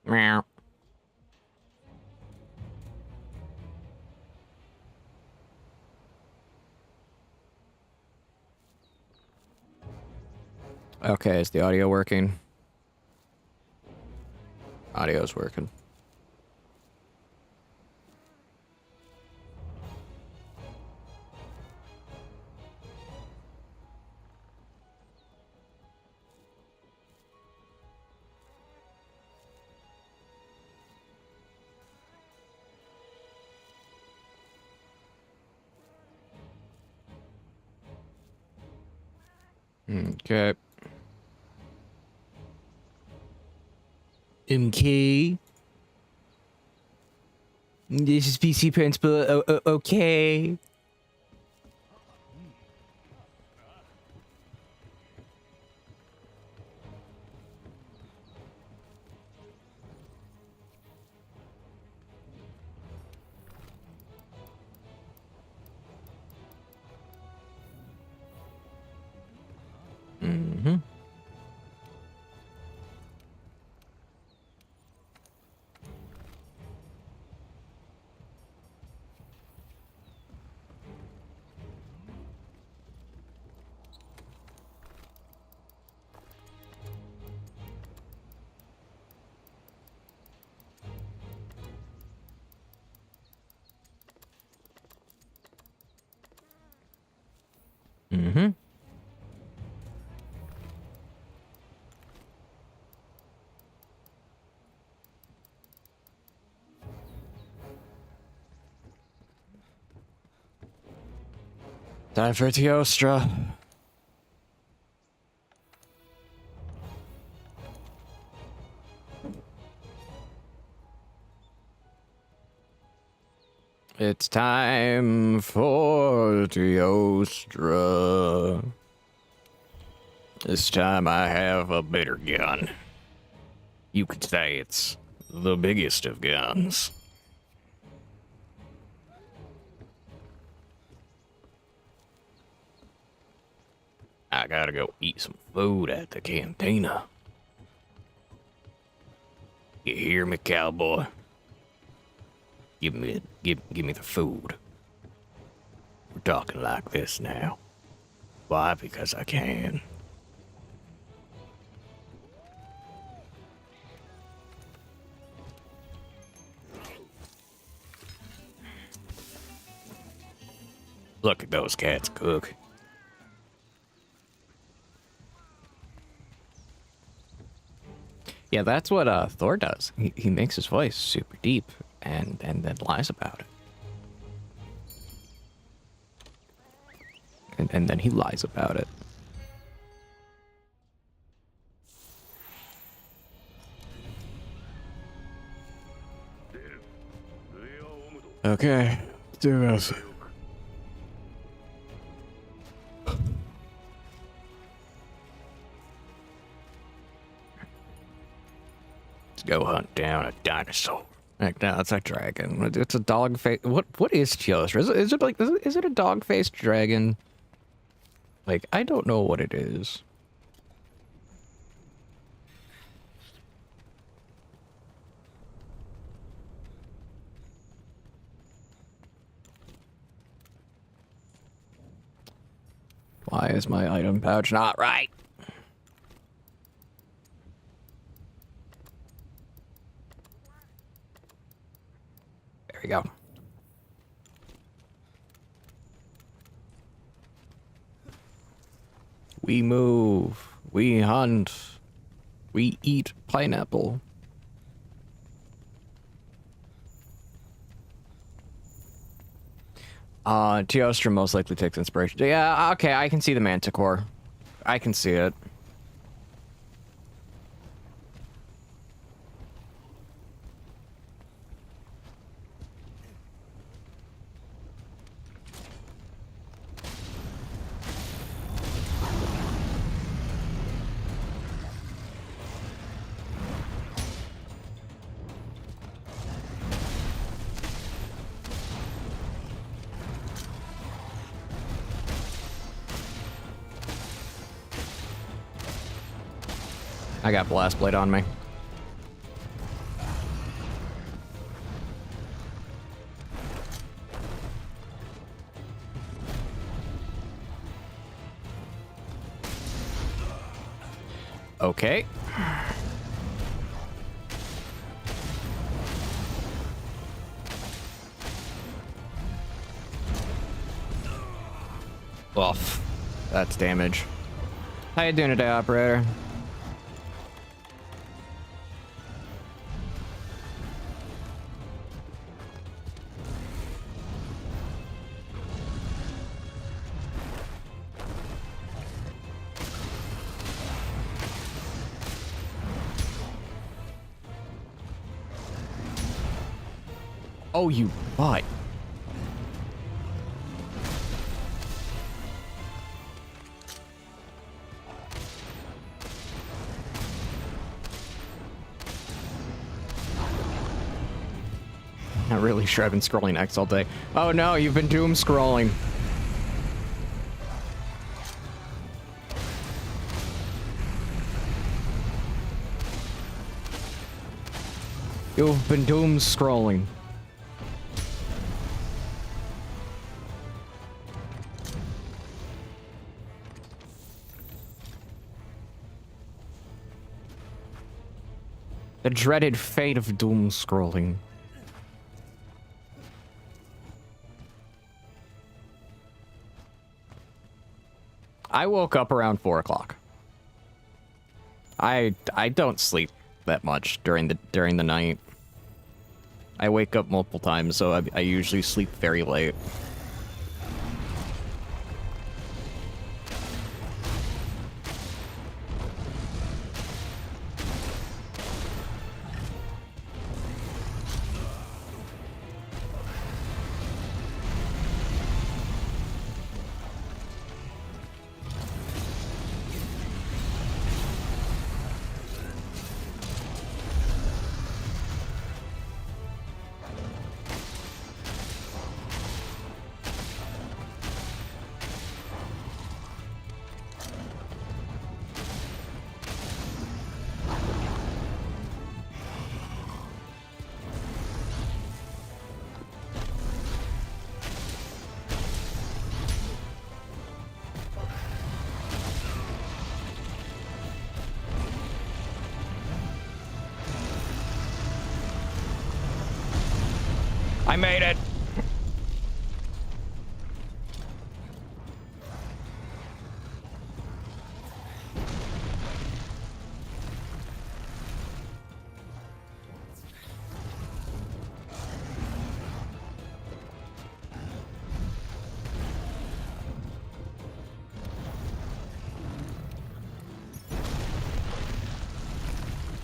Meow. Okay, is the audio working? Audio's working. Okay. MK. This is PC Principal. Okay. Mm-hmm. Mm-hmm. Time for Teostra. It's time for Teostra. This time I have a better gun. You could say it's the biggest of guns. I gotta go eat some food at the cantina. You hear me, cowboy? Give me the food. We're talking like this now. Why? Because I can. Look at those cats cook. Yeah, that's what Thor does. He makes his voice super deep and then lies about it. And then he lies about it. Okay, let's do this. Let's go hunt down a dinosaur. Like, no, it's a dragon. It's a dog face. What is Teostra? Is it a dog faced dragon? Like, I don't know what it is. Why is my item pouch not right? There we go. We move. We hunt. We eat pineapple. Teostra most likely takes inspiration. Yeah, okay, I can see the manticore. I can see it. I got Blast Blade on me. Okay. Oof. That's damage. How you doing today, operator? Oh, you butt. Not really sure. I've been scrolling X all day. Oh no, you've been doom scrolling. You've been doom scrolling. The dreaded fate of doom scrolling. I woke up around 4 o'clock. I don't sleep that much during the night. I wake up multiple times, so I usually sleep very late. I made it.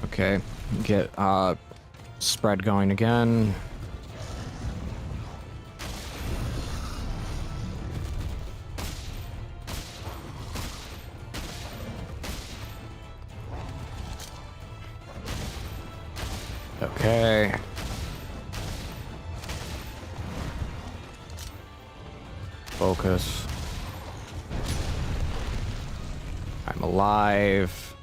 Okay, get spread going again. Okay. Focus. I'm alive.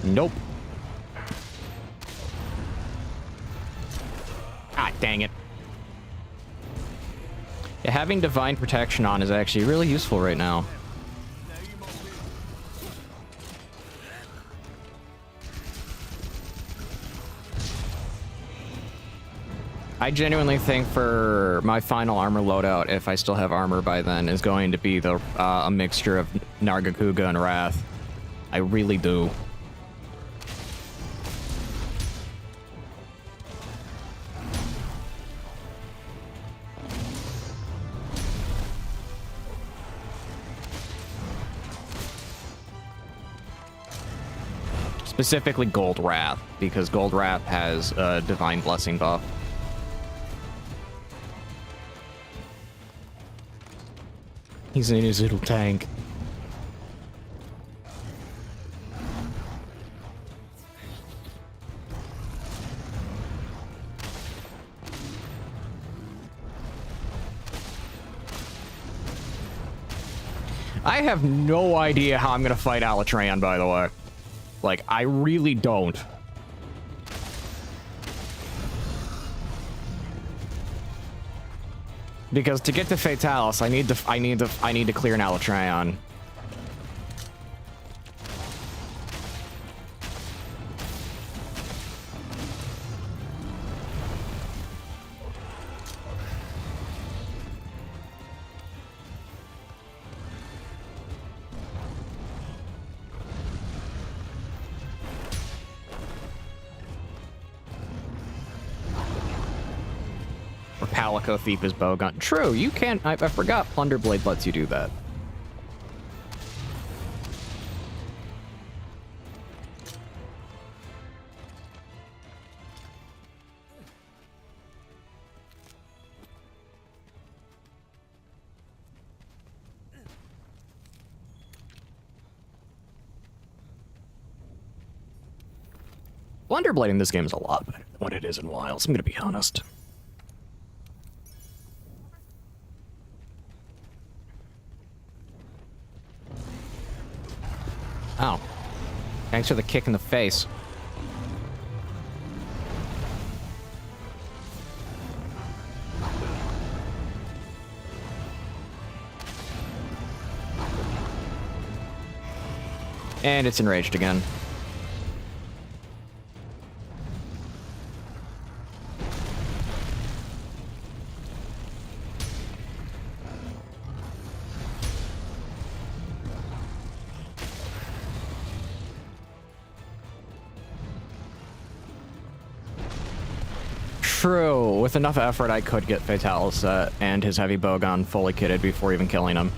Nope. Ah, dang it. Yeah, having divine protection on is actually really useful right now. I genuinely think for my final armor loadout, if I still have armor by then, is going to be the a mixture of Nargacuga and Wrath. I really do. Specifically Gold Wrath, because Gold Wrath has a Divine Blessing buff. He's in his little tank. I have no idea how I'm gonna fight Alatran, by the way. Like, I really don't. Because to get to Fatalis, I need to clear an Alatrion. Palico Thief is bowgun. True, you can't. I forgot Plunderblade lets you do that. Plunderblade in this game is a lot better than what it is in Wilds, I'm gonna be honest. Oh. Thanks for the kick in the face. And it's enraged again. True. With enough effort, I could get Fatalis and his heavy bowgun fully kitted before even killing him.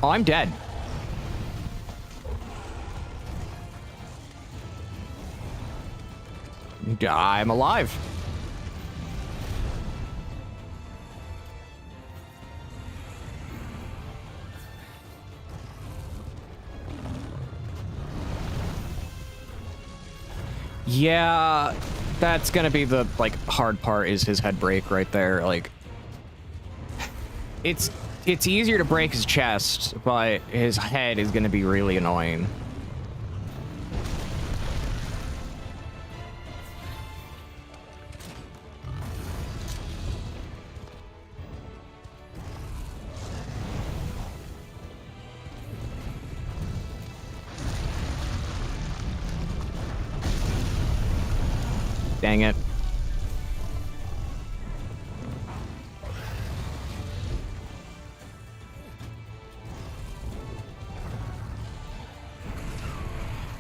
Oh, I'm dead. I'm alive. Yeah, that's gonna be the, like, hard part is his head break right there. Like, it's easier to break his chest, but his head is gonna be really annoying. Dang it.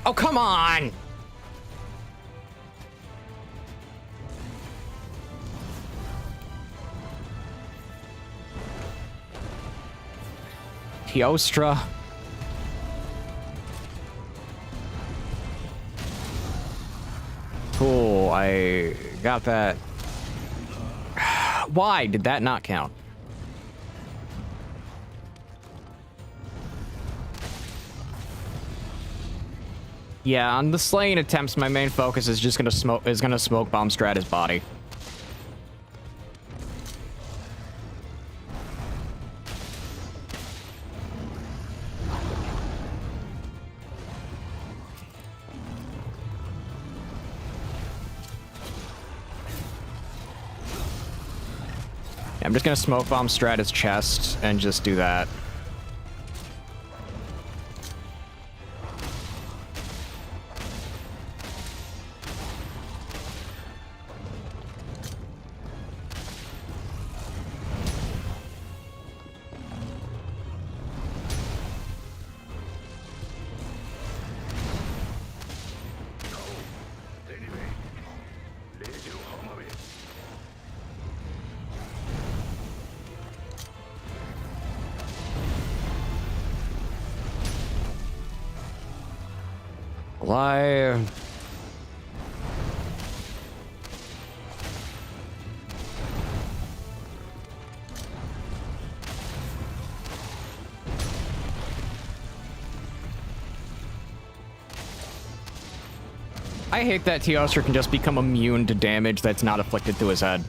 Oh, come on! Teostra. Cool, I got that. Why did that not count? Yeah, on the slaying attempts, my main focus is just gonna smoke bomb strat his body. I'm just gonna smoke bomb strat his chest and just do that. Alive. I hate that Teostra can just become immune to damage that's not afflicted to his head.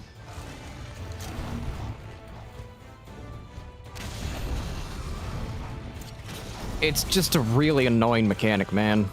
It's just a really annoying mechanic, man.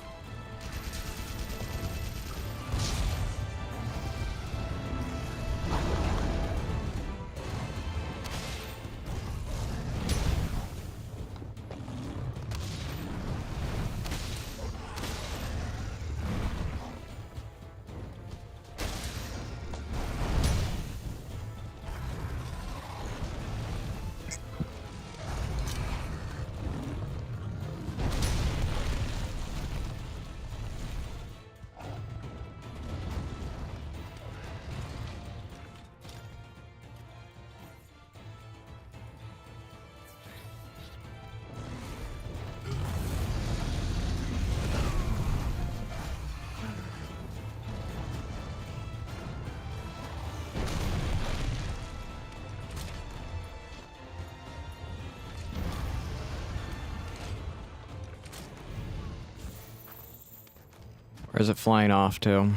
Where's it flying off to?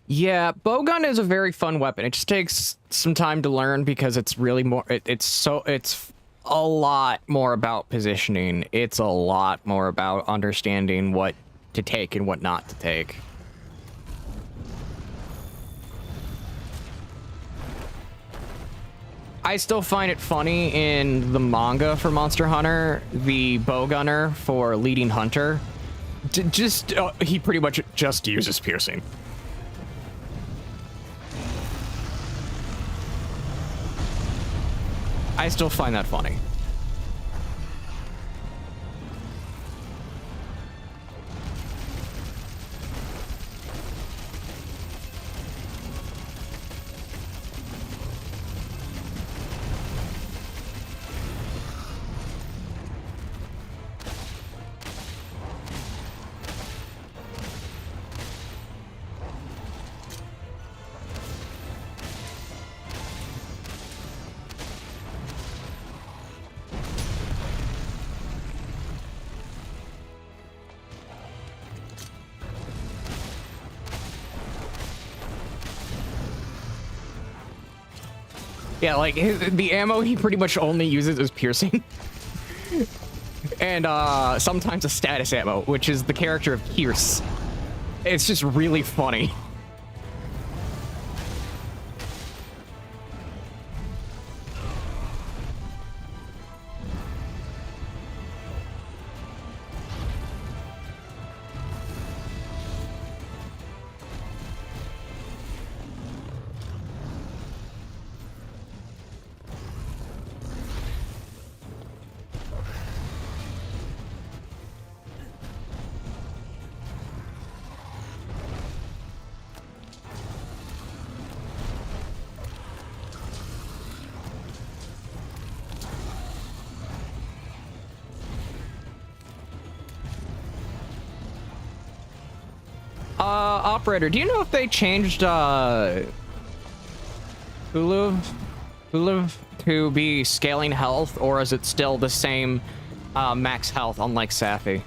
Yeah, bowgun is a very fun weapon. It just takes some time to learn because it's really more. It's a lot more about positioning. It's a lot more about understanding what to take and what not to take. I still find it funny in the manga for Monster Hunter, the bowgunner for leading hunter, he pretty much just uses piercing. I still find that funny. Yeah, like, the ammo he pretty much only uses is piercing. And, sometimes a status ammo, which is the character of Pierce. It's just really funny. Operator, do you know if they changed, Hulu to be scaling health, or is it still the same, max health, unlike Safi?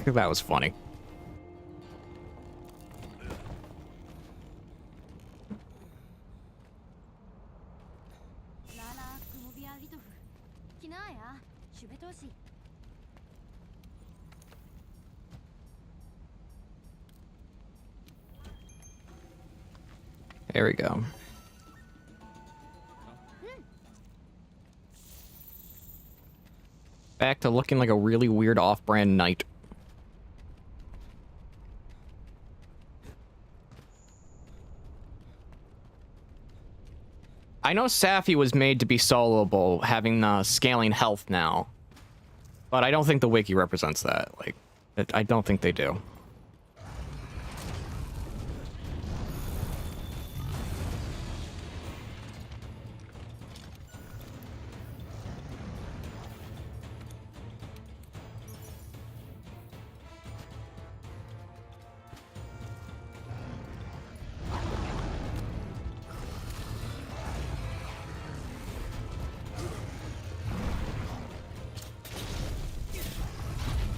That was funny. There we go. Back to looking like a really weird off-brand knight. I know Safi was made to be soloable, having scaling health now. But I don't think the wiki represents that. Like, I don't think they do.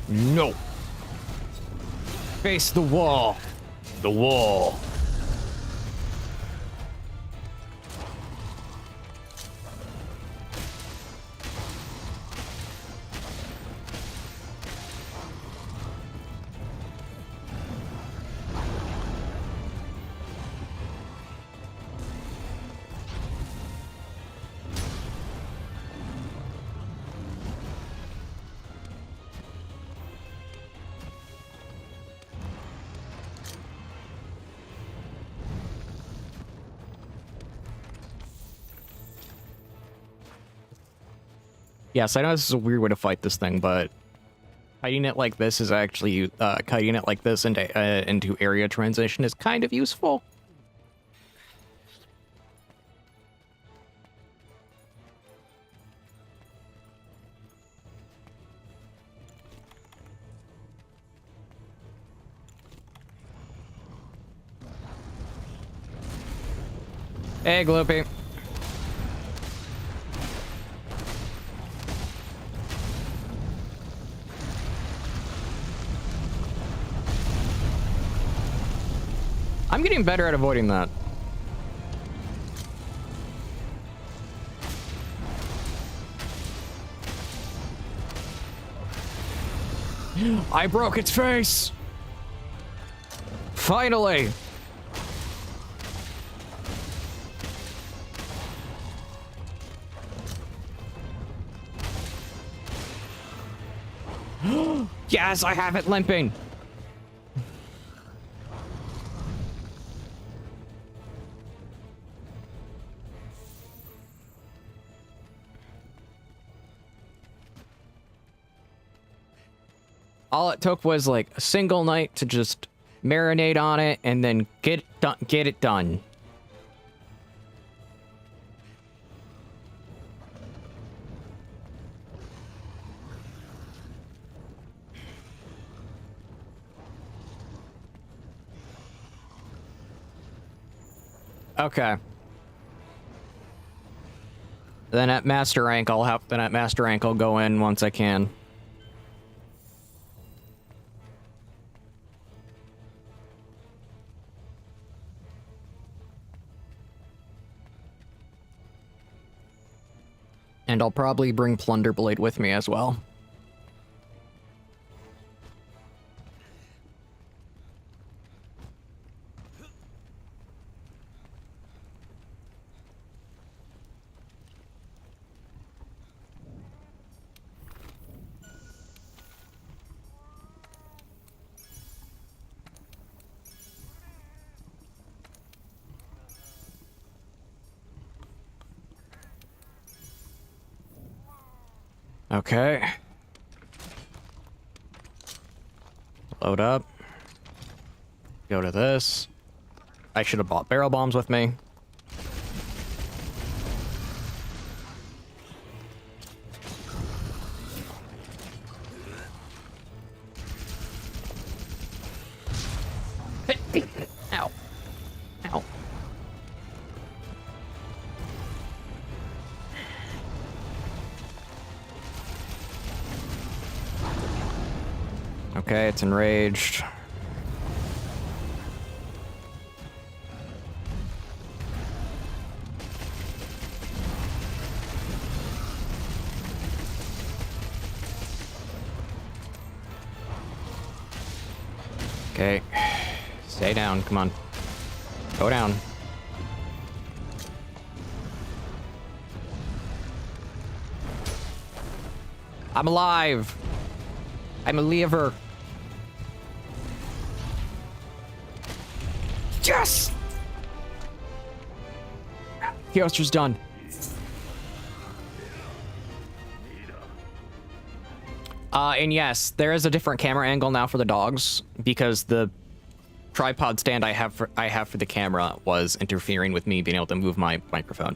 No. Face the wall. The wall. Yes, I know this is a weird way to fight this thing, but Kiting it like this is actually, kiting it like this into area transition is kind of useful. Hey, Gloopy. I'm getting better at avoiding that. I broke its face! Finally! Yes, I have it limping! All it took was like a single night to just marinate on it and then get it done. Okay. Then at master rank, I'll go in once I can. And I'll probably bring Plunderblade with me as well. Okay. Load up. Go to this. I should have bought barrel bombs with me. Ow. Ow. Okay, it's enraged. Okay. Stay down, come on. Go down. I'm alive! I'm a lever. Yes! Kyostra's done. And yes, there is a different camera angle now for the dogs because the tripod stand I have for the camera was interfering with me being able to move my microphone.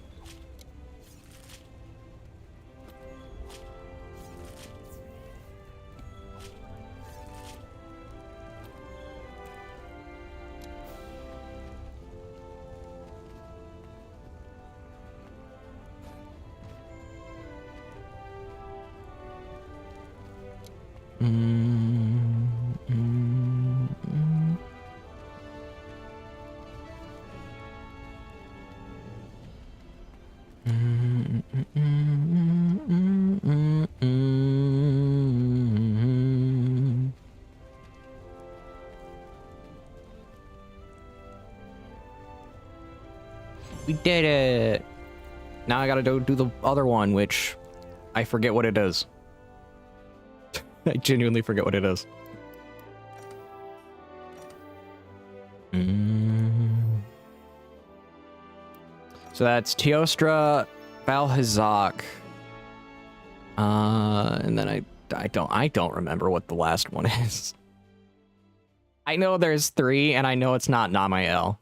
We did it! Now I gotta do the other one, which I forget what it is. I genuinely forget what it is. So that's Teostra, Balhazak. And then I I don't remember what the last one is. I know there's 3, and I know it's not Namael.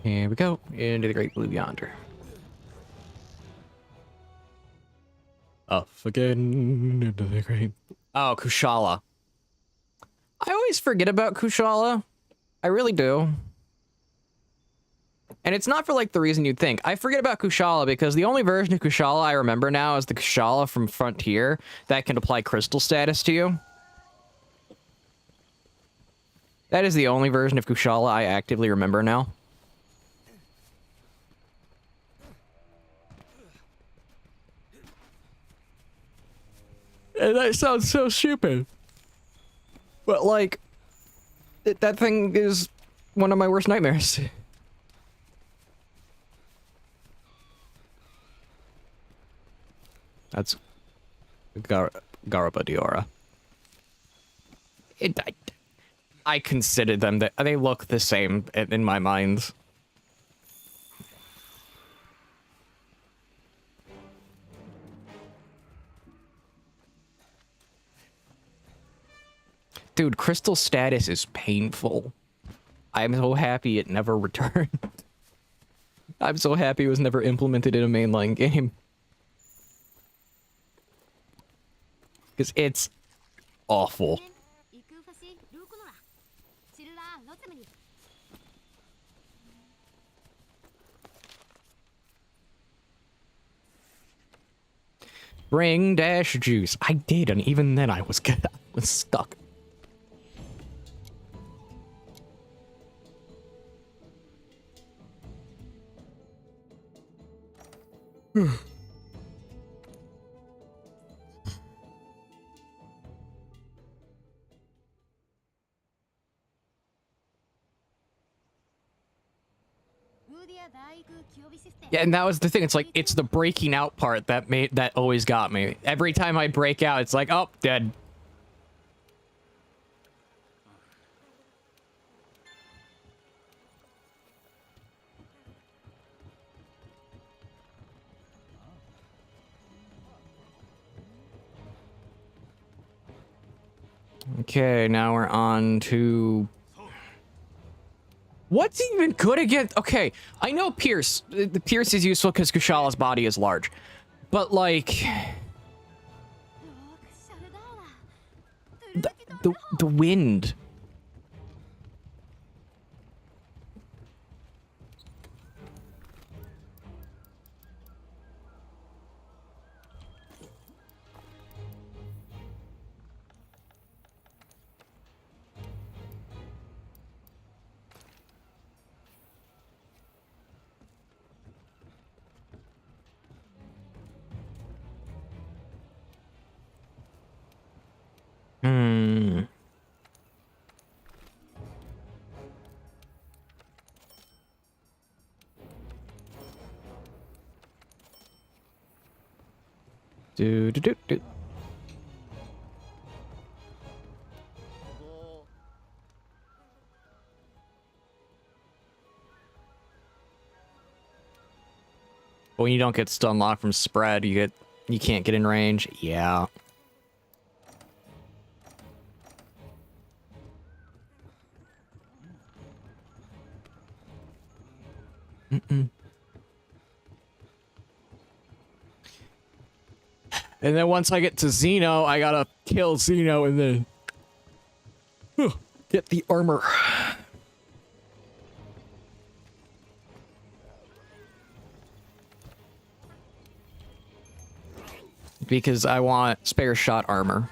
Here we go, into the great blue yonder. Off again into the great... Oh, Kushala. I always forget about Kushala. I really do. And it's not for, like, the reason you'd think. I forget about Kushala because the only version of Kushala I remember now is the Kushala from Frontier that can apply crystal status to you. That is the only version of Kushala I actively remember now. And that sounds so stupid. But, like, that thing is one of my worst nightmares. That's Garba Diora. I consider them that they look the same in my mind. Dude, crystal status is painful. I'm so happy it never returned. I'm so happy it was never implemented in a mainline game. Because it's awful. Bring dash juice. I did, and even then I was stuck. Yeah, and that was the thing. It's like, it's the breaking out part that always got me. Every time I break out, it's like, oh, dead. Okay, now we're on to... What's even good against... Okay, I know Pierce. The Pierce is useful because Kushala's body is large. But, like... The wind. Hmm. Do. When you don't get stun lock from spread, you can't get in range. Yeah. And then once I get to Xeno, I gotta kill Xeno and then get the armor. Because I want spare shot armor.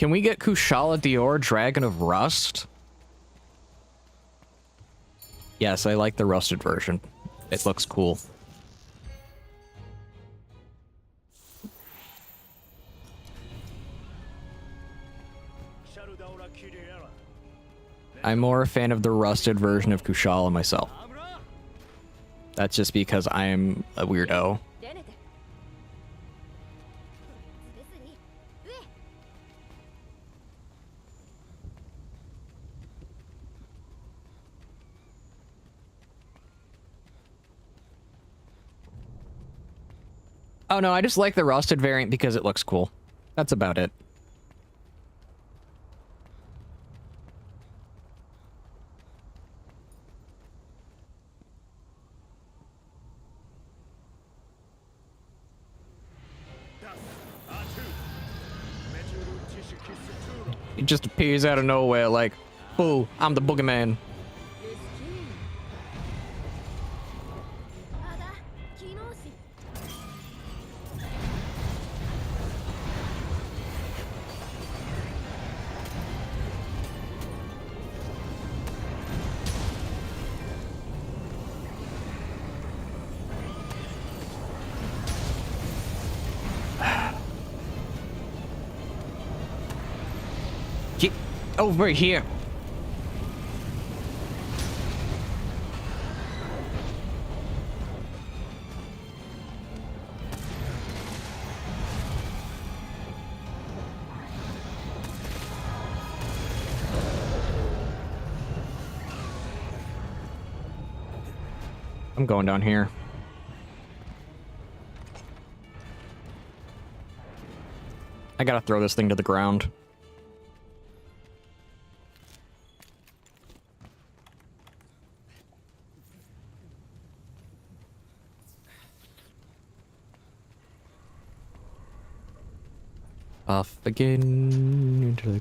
Can we get Kushala Dior, Dragon of Rust? Yes, I like the rusted version. It looks cool. I'm more a fan of the rusted version of Kushala myself. That's just because I'm a weirdo. Oh no, I just like the rusted variant because it looks cool. That's about it. It just appears out of nowhere like, boo, I'm the boogeyman. Get over here. I'm going down here. I gotta throw this thing to the ground. Off again into the...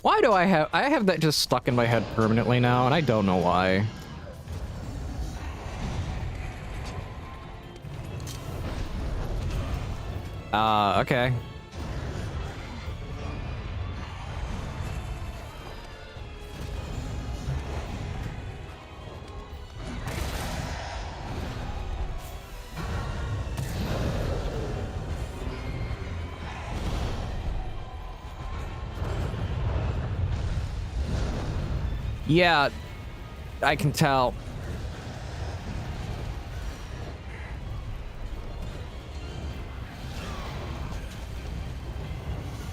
Why do I have that just stuck in my head permanently now, and I don't know why. Okay. Yeah, I can tell.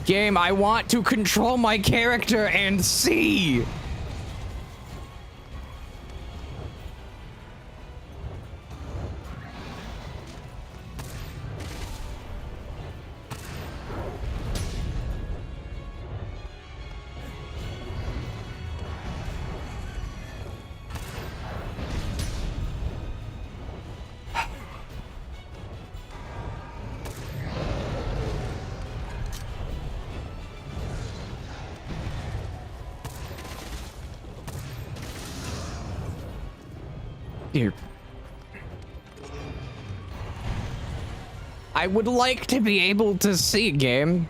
Game, I want to control my character and see. Here. I would like to be able to see, game.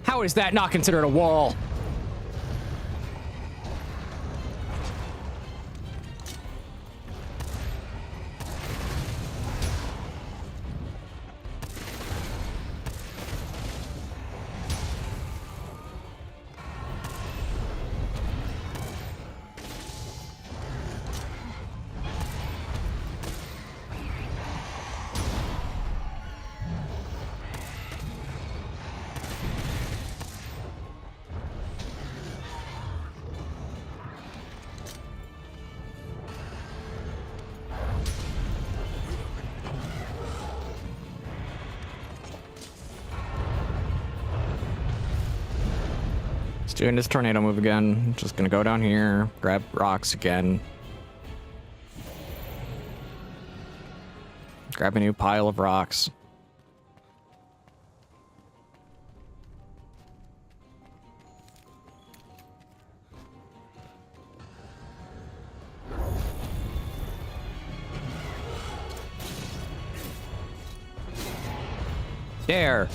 How is that not considered a wall? Doing this tornado move again. Just gonna go down here, grab rocks again. Grab a new pile of rocks. There.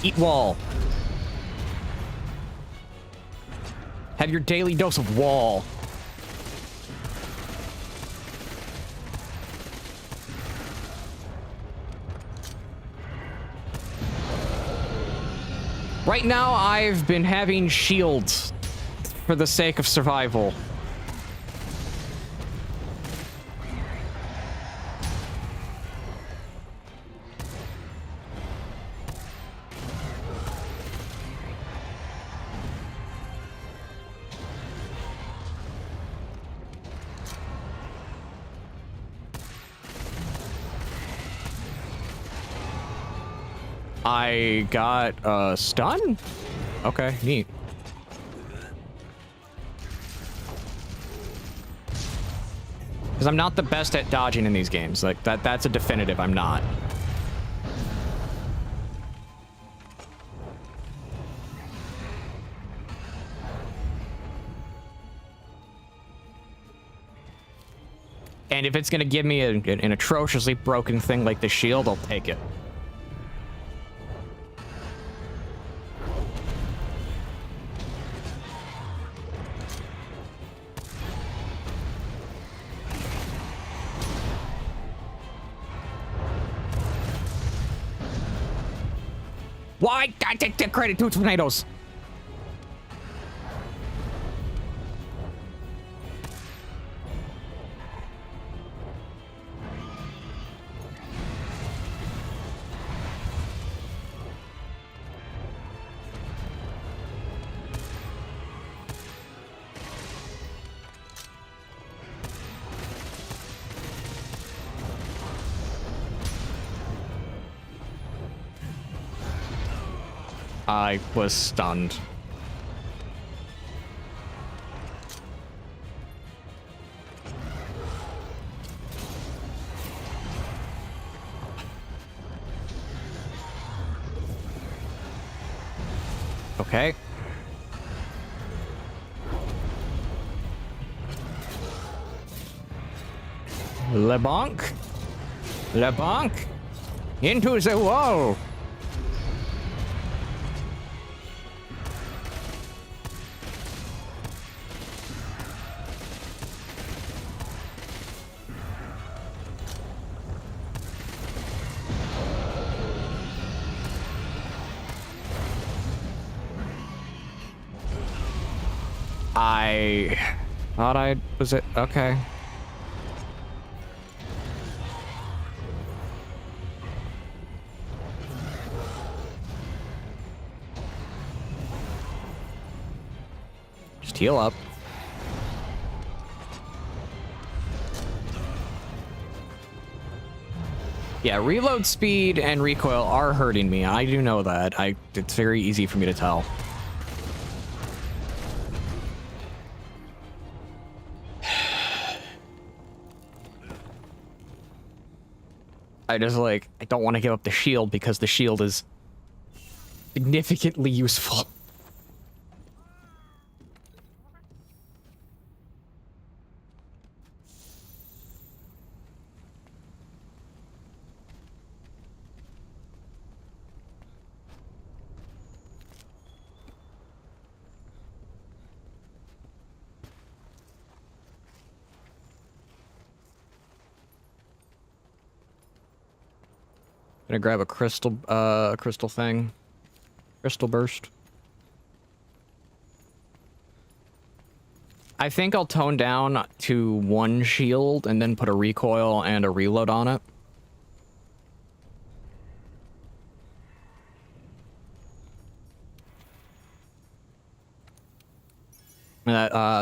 Eat wall. Have your daily dose of wall. Right now, I've been having shields for the sake of survival. I got a stun? Okay, neat. Because I'm not the best at dodging in these games. Like, that's a definitive, I'm not. And if it's gonna give me an atrociously broken thing like the shield, I'll take it. Why? I take the credit to tornadoes. I was stunned. Okay. LeBonk. LeBonk. Into the wall. I thought I was it. Okay. Just heal up. Yeah, reload speed and recoil are hurting me. I do know that. It's very easy for me to tell. I don't want to give up the shield because the shield is significantly useful. Gonna grab a crystal thing. Crystal burst. I think I'll tone down to one shield and then put a recoil and a reload on it.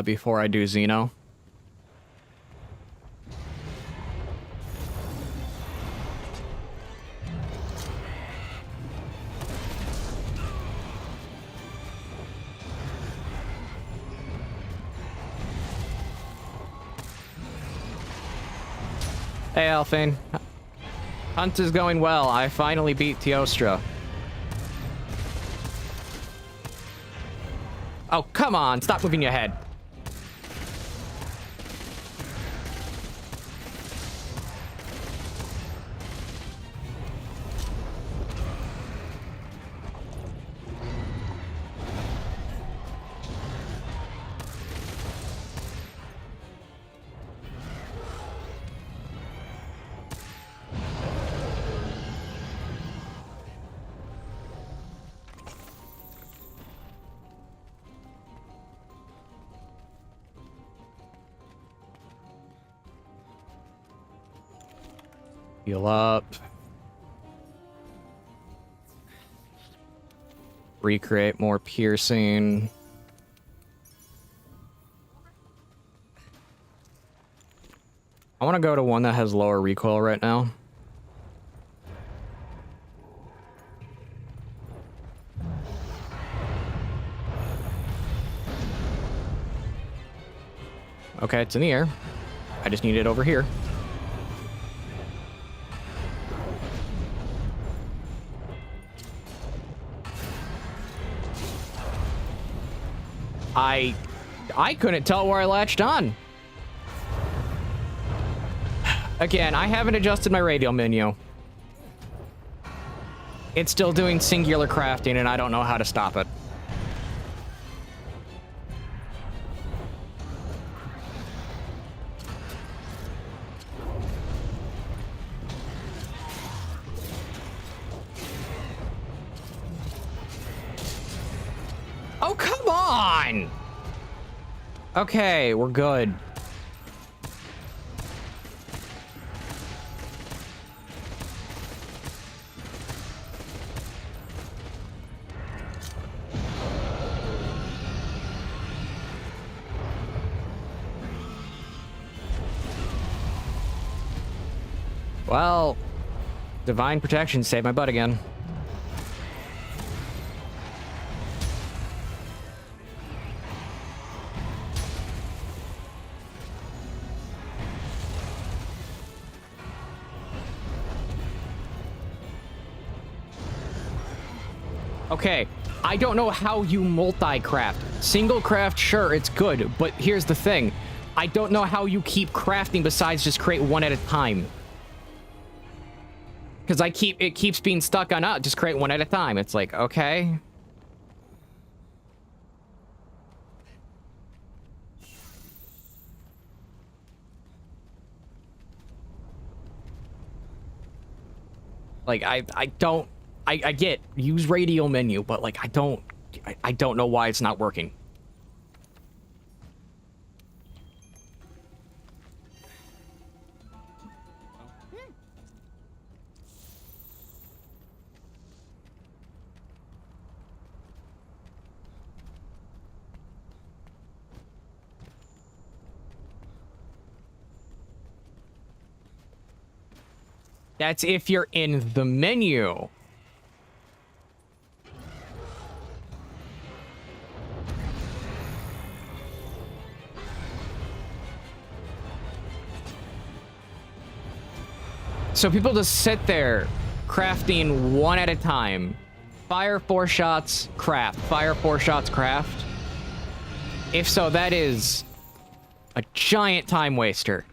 Before I do Xeno. Hey, Alphine. Hunt is going well. I finally beat Teostra. Oh, come on. Stop moving your head. Heal up. Recreate more piercing. I want to go to one that has lower recoil right now. Okay, it's in the air. I just need it over here. I couldn't tell where I latched on. Again, I haven't adjusted my radial menu. It's still doing singular crafting, and I don't know how to stop it. Oh, come on! Okay, we're good. Well, divine protection saved my butt again. Okay, I don't know how you multi-craft. Single craft, sure, it's good, but here's the thing. I don't know how you keep crafting besides just create one at a time. Because it keeps being stuck on, just create one at a time. It's like, okay. Like, I get use radial menu, but like I don't know why it's not working. That's if you're in the menu. So people just sit there crafting one at a time. Fire 4 shots, craft. Fire 4 shots, craft. If so, that is a giant time waster.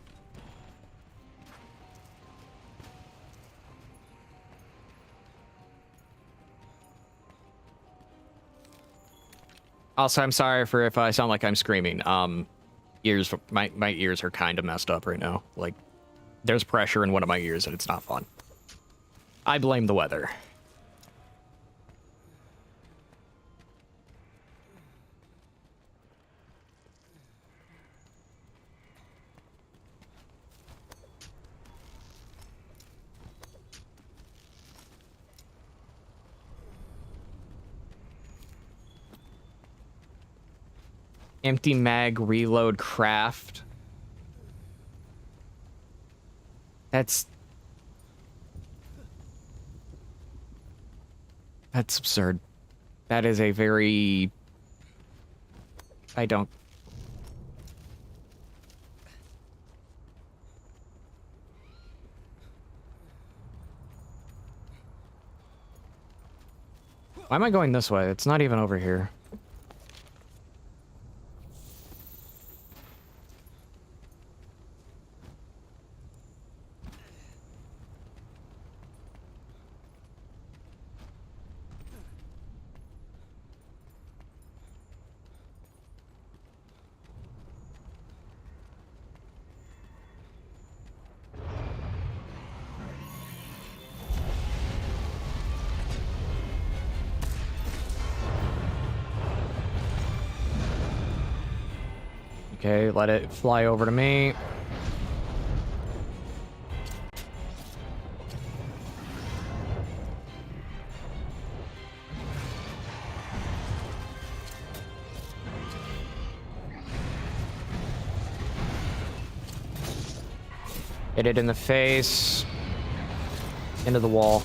Also, I'm sorry for if I sound like I'm screaming. My ears are kind of messed up right now. Like, there's pressure in one of my ears and it's not fun. I blame the weather. Empty mag, reload, craft. That's absurd. That is a very... I don't... Why am I going this way? It's not even over here. Okay, let it fly over to me. Hit it in the face. Into the wall.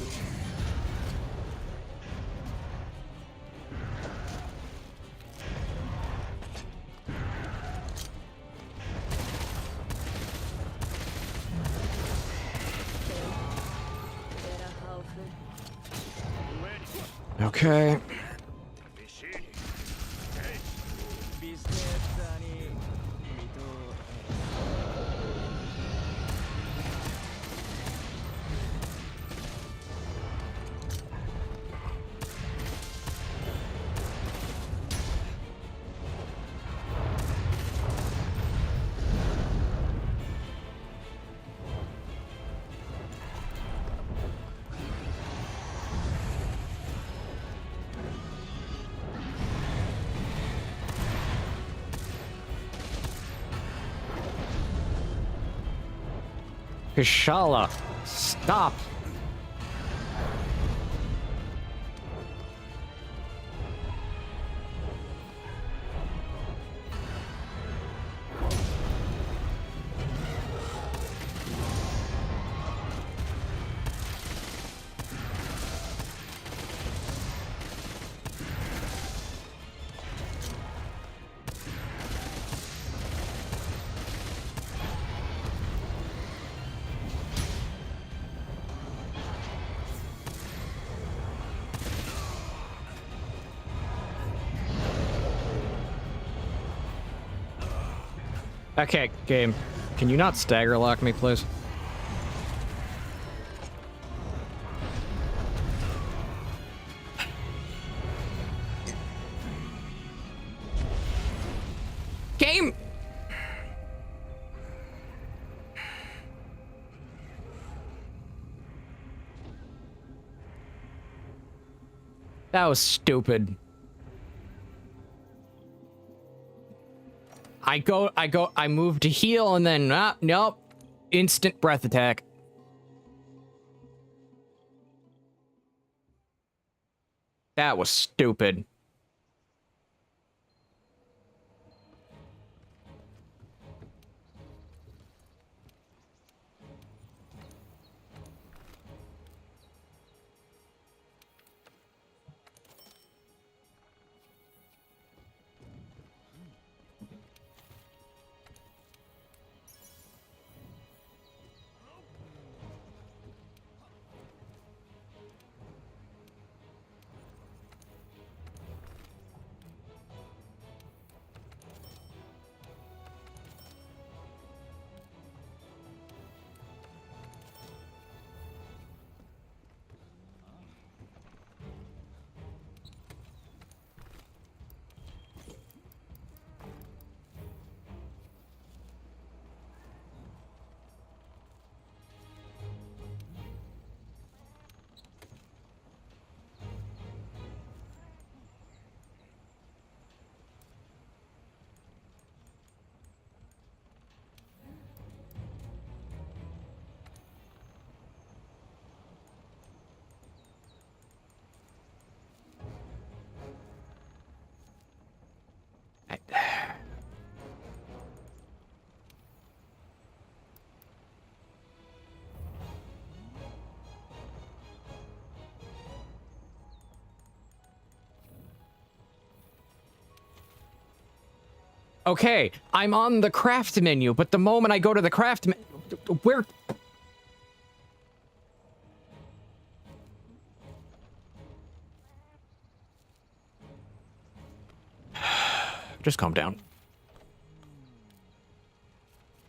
Okay. Kishala, stop. Okay, game. Can you not stagger lock me, please? Game! That was stupid. I move to heal and then, nope. Instant breath attack. That was stupid. Okay, I'm on the craft menu, but the moment I go to the craft menu, where... Just calm down. I'm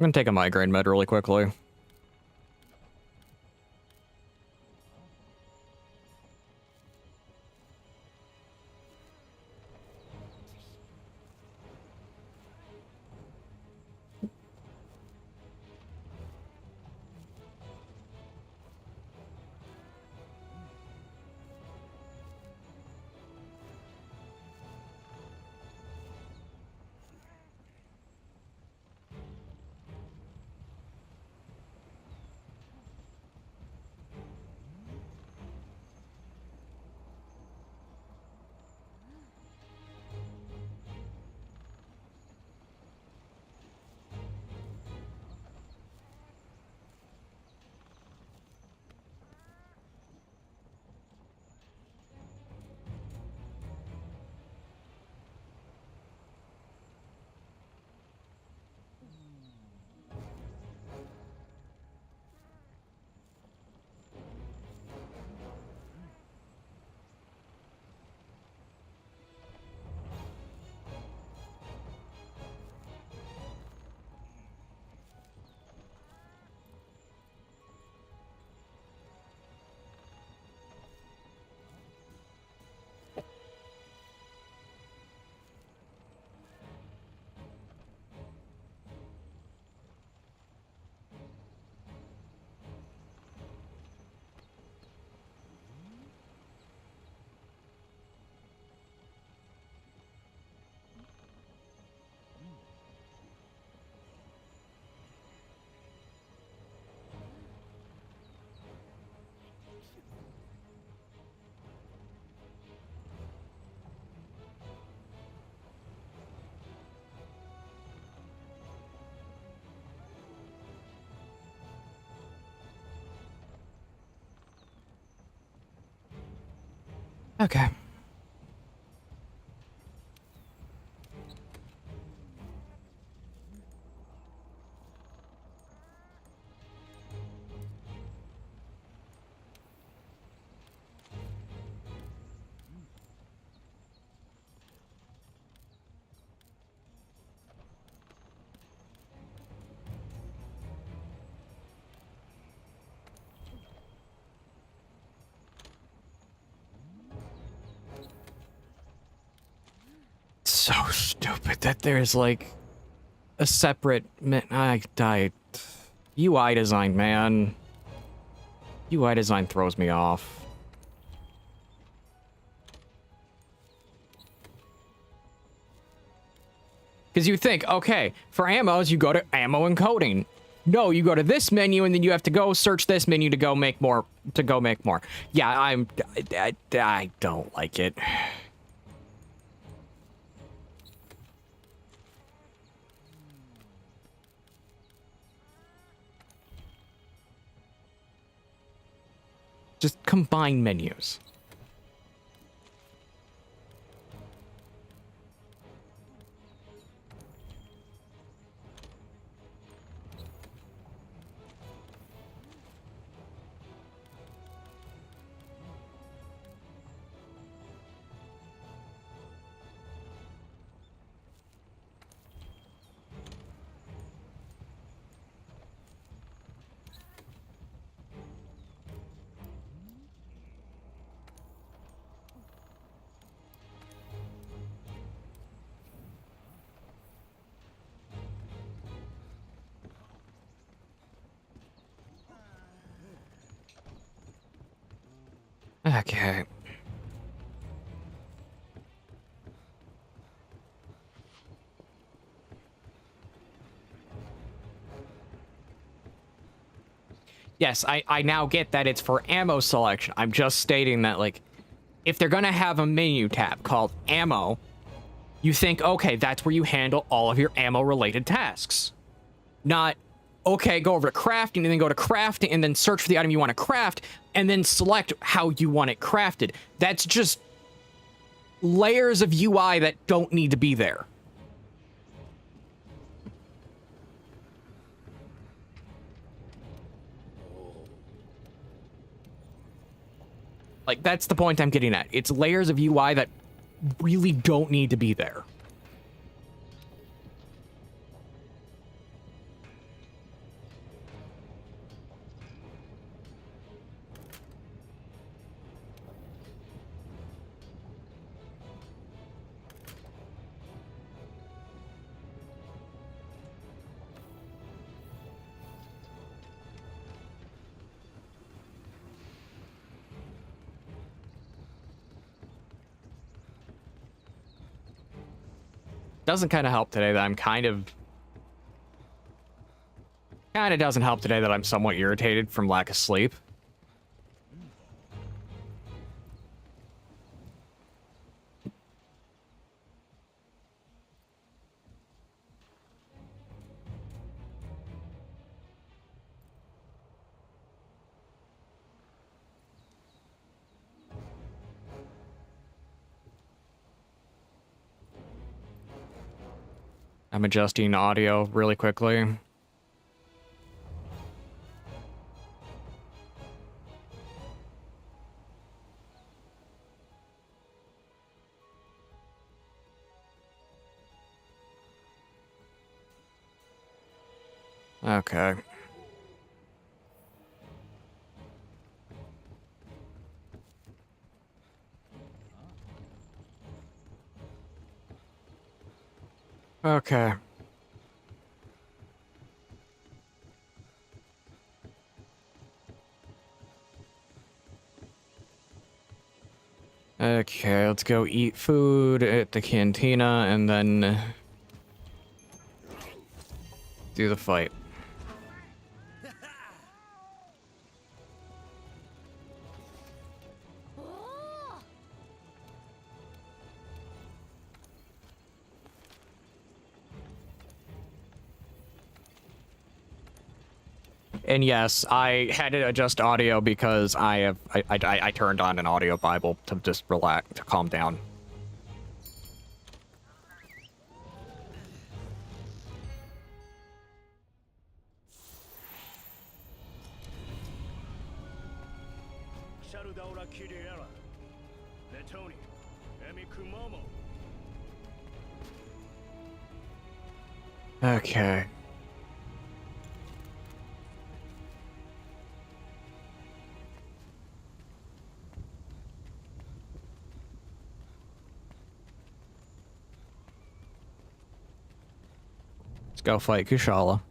gonna take a migraine med really quickly. Okay. So stupid that there's like a separate I died. UI design, man. UI design throws me off. Because you think, okay, for ammos, you go to ammo encoding. No, you go to this menu and then you have to go search this menu to go make more. Yeah, I don't like it. Just combine menus. Okay. Yes, I now get that it's for ammo selection. I'm just stating that, like, if they're gonna have a menu tab called ammo, you think, okay, that's where you handle all of your ammo-related tasks. Not, okay, go over to crafting, and then go to crafting, and then search for the item you want to craft, and then select how you want it crafted. That's just layers of UI that don't need to be there. Like, that's the point I'm getting at. It's layers of UI that really don't need to be there. Doesn't kind of help today that I'm kind of doesn't help today that I'm somewhat irritated from lack of sleep. I'm adjusting audio really quickly. Okay. Okay. Okay, let's go eat food at the cantina and then do the fight. And yes, I had to adjust audio because I turned on an audio Bible to just relax, to calm down. Okay. Let's go fight Kushala.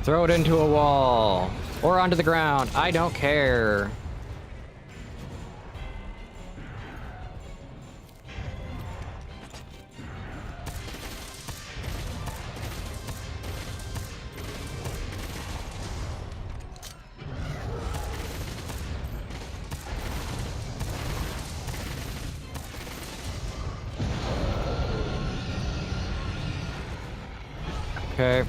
Throw it into a wall. Or onto the ground. I don't care. Okay.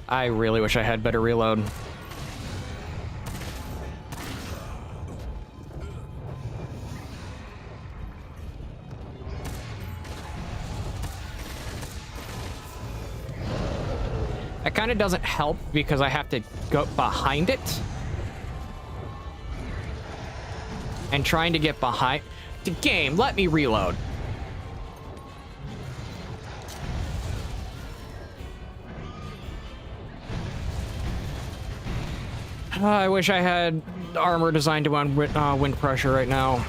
I really wish I had better reload. That kind of doesn't help because I have to go behind it. And trying to get behind... The game, let me reload. I wish I had armor designed to run wind pressure right now.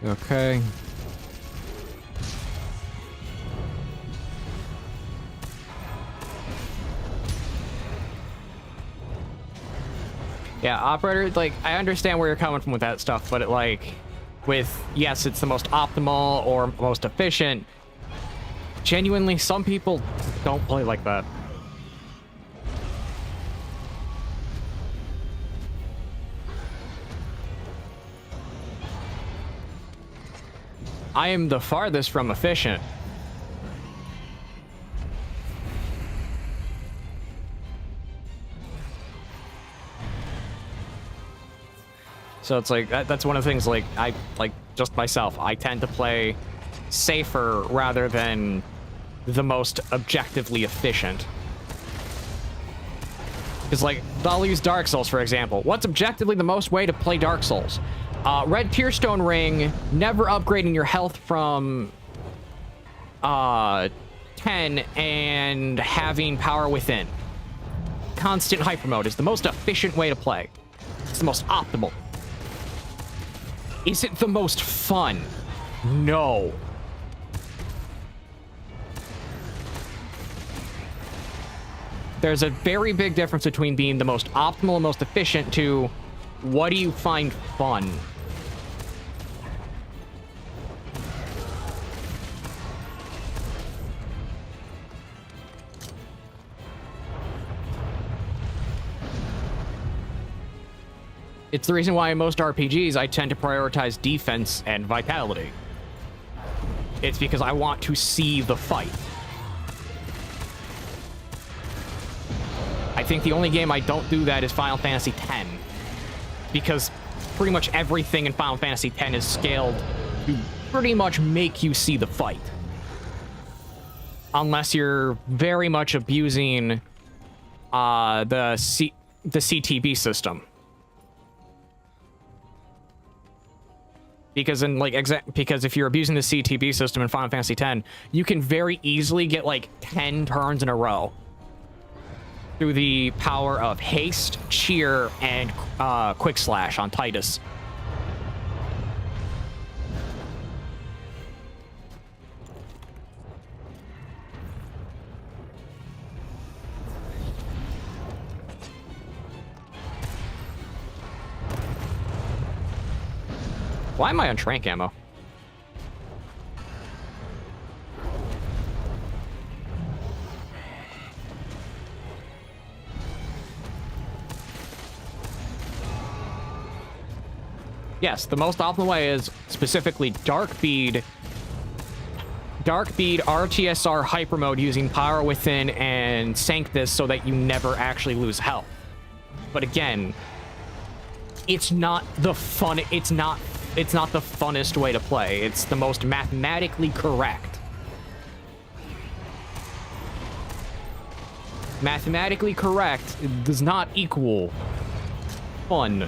Okay. Yeah, operator, like, I understand where you're coming from with that stuff, but it, like, with, yes, it's the most optimal or most efficient, genuinely, some people don't play like that. I am the farthest from efficient. So it's like, that's one of the things, like, I, like, just myself, I tend to play safer rather than the most objectively efficient. Because, like, I'll use Dark Souls, for example. What's objectively the most way to play Dark Souls? Red Tearstone Ring, never upgrading your health from 10 and having Power Within. Constant Hyper Mode is the most efficient way to play. It's the most optimal. Is it the most fun? No. There's a very big difference between being the most optimal and most efficient to what do you find fun? It's the reason why in most RPGs I tend to prioritize defense and vitality. It's because I want to see the fight. I think the only game I don't do that is Final Fantasy X. Because pretty much everything in Final Fantasy X is scaled to pretty much make you see the fight. Unless you're very much abusing the CTB system. Because if you're abusing the CTB system in Final Fantasy X, you can very easily get like 10 turns in a row through the power of haste, cheer, and quick slash on Titus. Why am I on trank ammo? Yes, the most optimal way is specifically Dark Bead RTSR hyper mode using Power Within and Sanctus so that you never actually lose health. But again, it's not the funnest way to play. It's the most mathematically correct. Mathematically correct does not equal fun.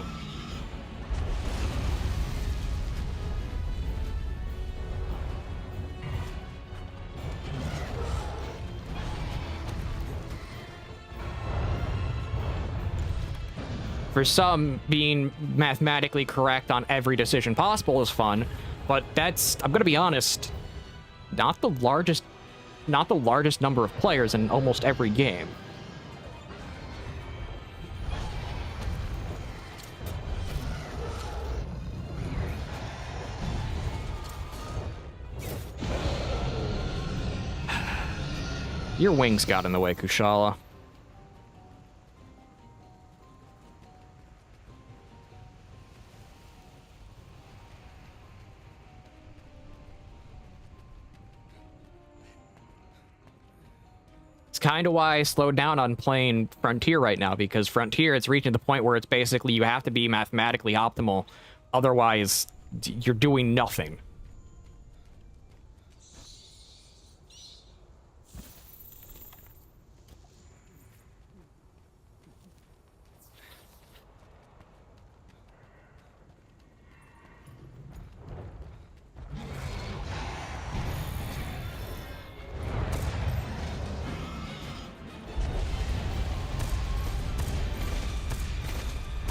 For some, being mathematically correct on every decision possible is fun, but that's, I'm gonna be honest, not the largest number of players in almost every game. Your wings got in the way, Kushala. It's kind of why I slowed down on playing Frontier right now, because Frontier, it's reaching the point where it's basically you have to be mathematically optimal, otherwise you're doing nothing.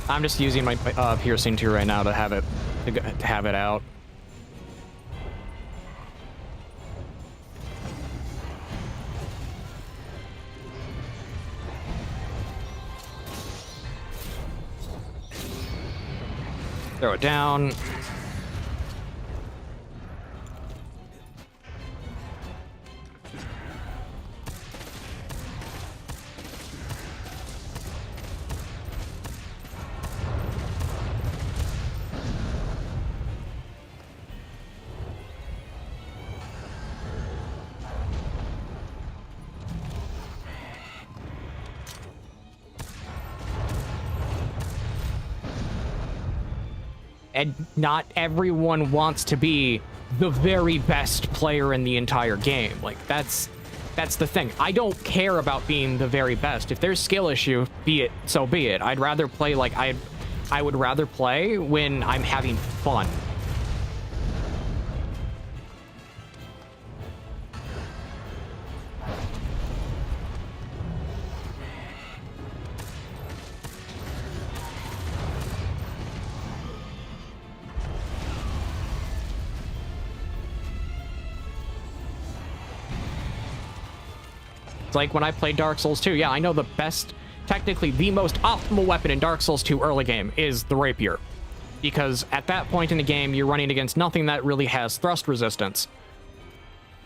I'm just using my piercing tool right now to have it out. Throw it down. And not everyone wants to be the very best player in the entire game. Like, that's the thing. I don't care about being the very best. If there's skill issue, be it, so be it. I'd rather play like I would rather play when I'm having fun. Like when I played Dark Souls 2, yeah, I know the best, technically the most optimal weapon in Dark Souls 2 early game is the rapier. Because at that point in the game, you're running against nothing that really has thrust resistance.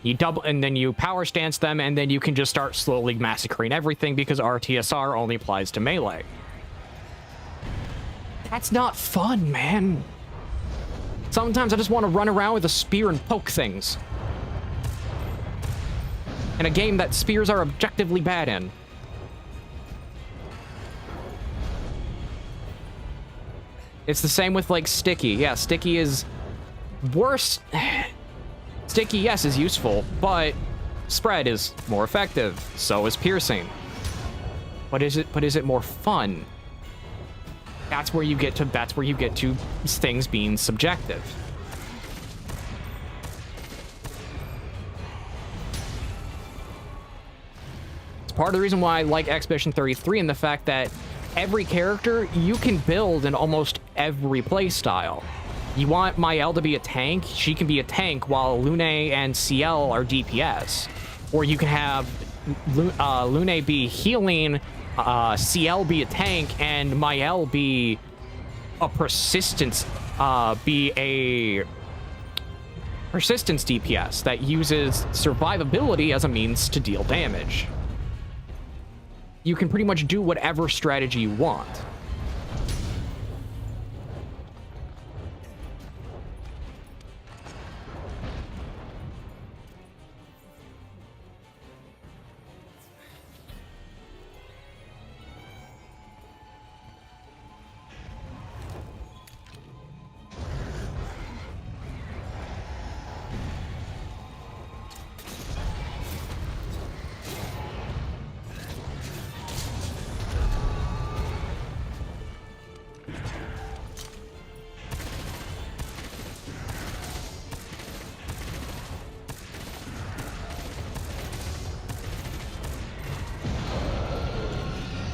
You double, and then you power stance them, and then you can just start slowly massacring everything because RTSR only applies to melee. That's not fun, man. Sometimes I just want to run around with a spear and poke things. In a game that spears are objectively bad in. It's the same with, like, Sticky. Yeah, Sticky is worse. Sticky, yes, is useful, but Spread is more effective. So is Piercing. But is it more fun? That's where you get to things being subjective. It's part of the reason why I like Expedition 33 and the fact that every character you can build in almost every playstyle. You want Mael to be a tank, she can be a tank while Lune and CL are DPS. Or you can have Lune be healing, CL be a tank, and Mael be a persistence DPS that uses survivability as a means to deal damage. You can pretty much do whatever strategy you want.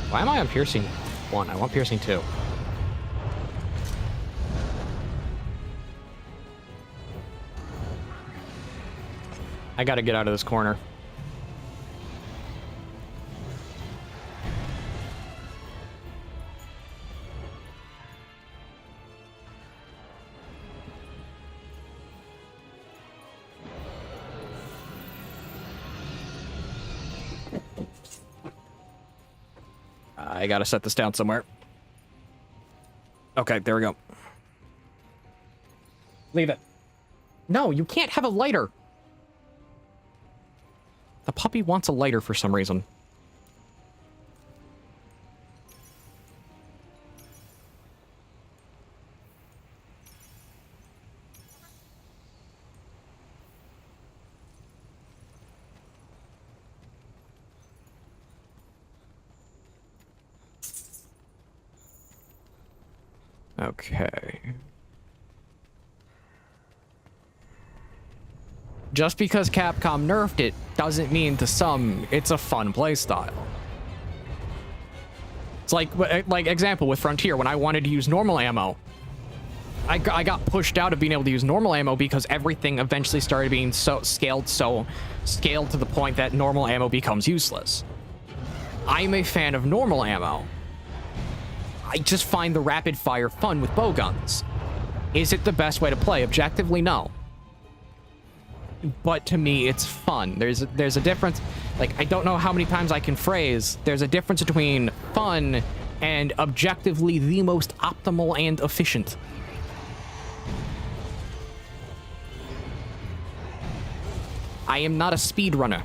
Why am I on Piercing 1? I want Piercing 2. I gotta get out of this corner. I gotta set this down somewhere. Okay, there we go. Leave it. No, you can't have a lighter. The puppy wants a lighter for some reason. Okay. Just because Capcom nerfed it doesn't mean to some it's a fun playstyle. It's like example with Frontier, when I wanted to use normal ammo, I got pushed out of being able to use normal ammo because everything eventually started being so scaled to the point that normal ammo becomes useless. I'm a fan of normal ammo. I just find the rapid fire fun with bowguns. Is it the best way to play? Objectively, no. But to me, it's fun. There's a difference. Like, I don't know how many times I can phrase. There's a difference between fun and objectively the most optimal and efficient. I am not a speedrunner.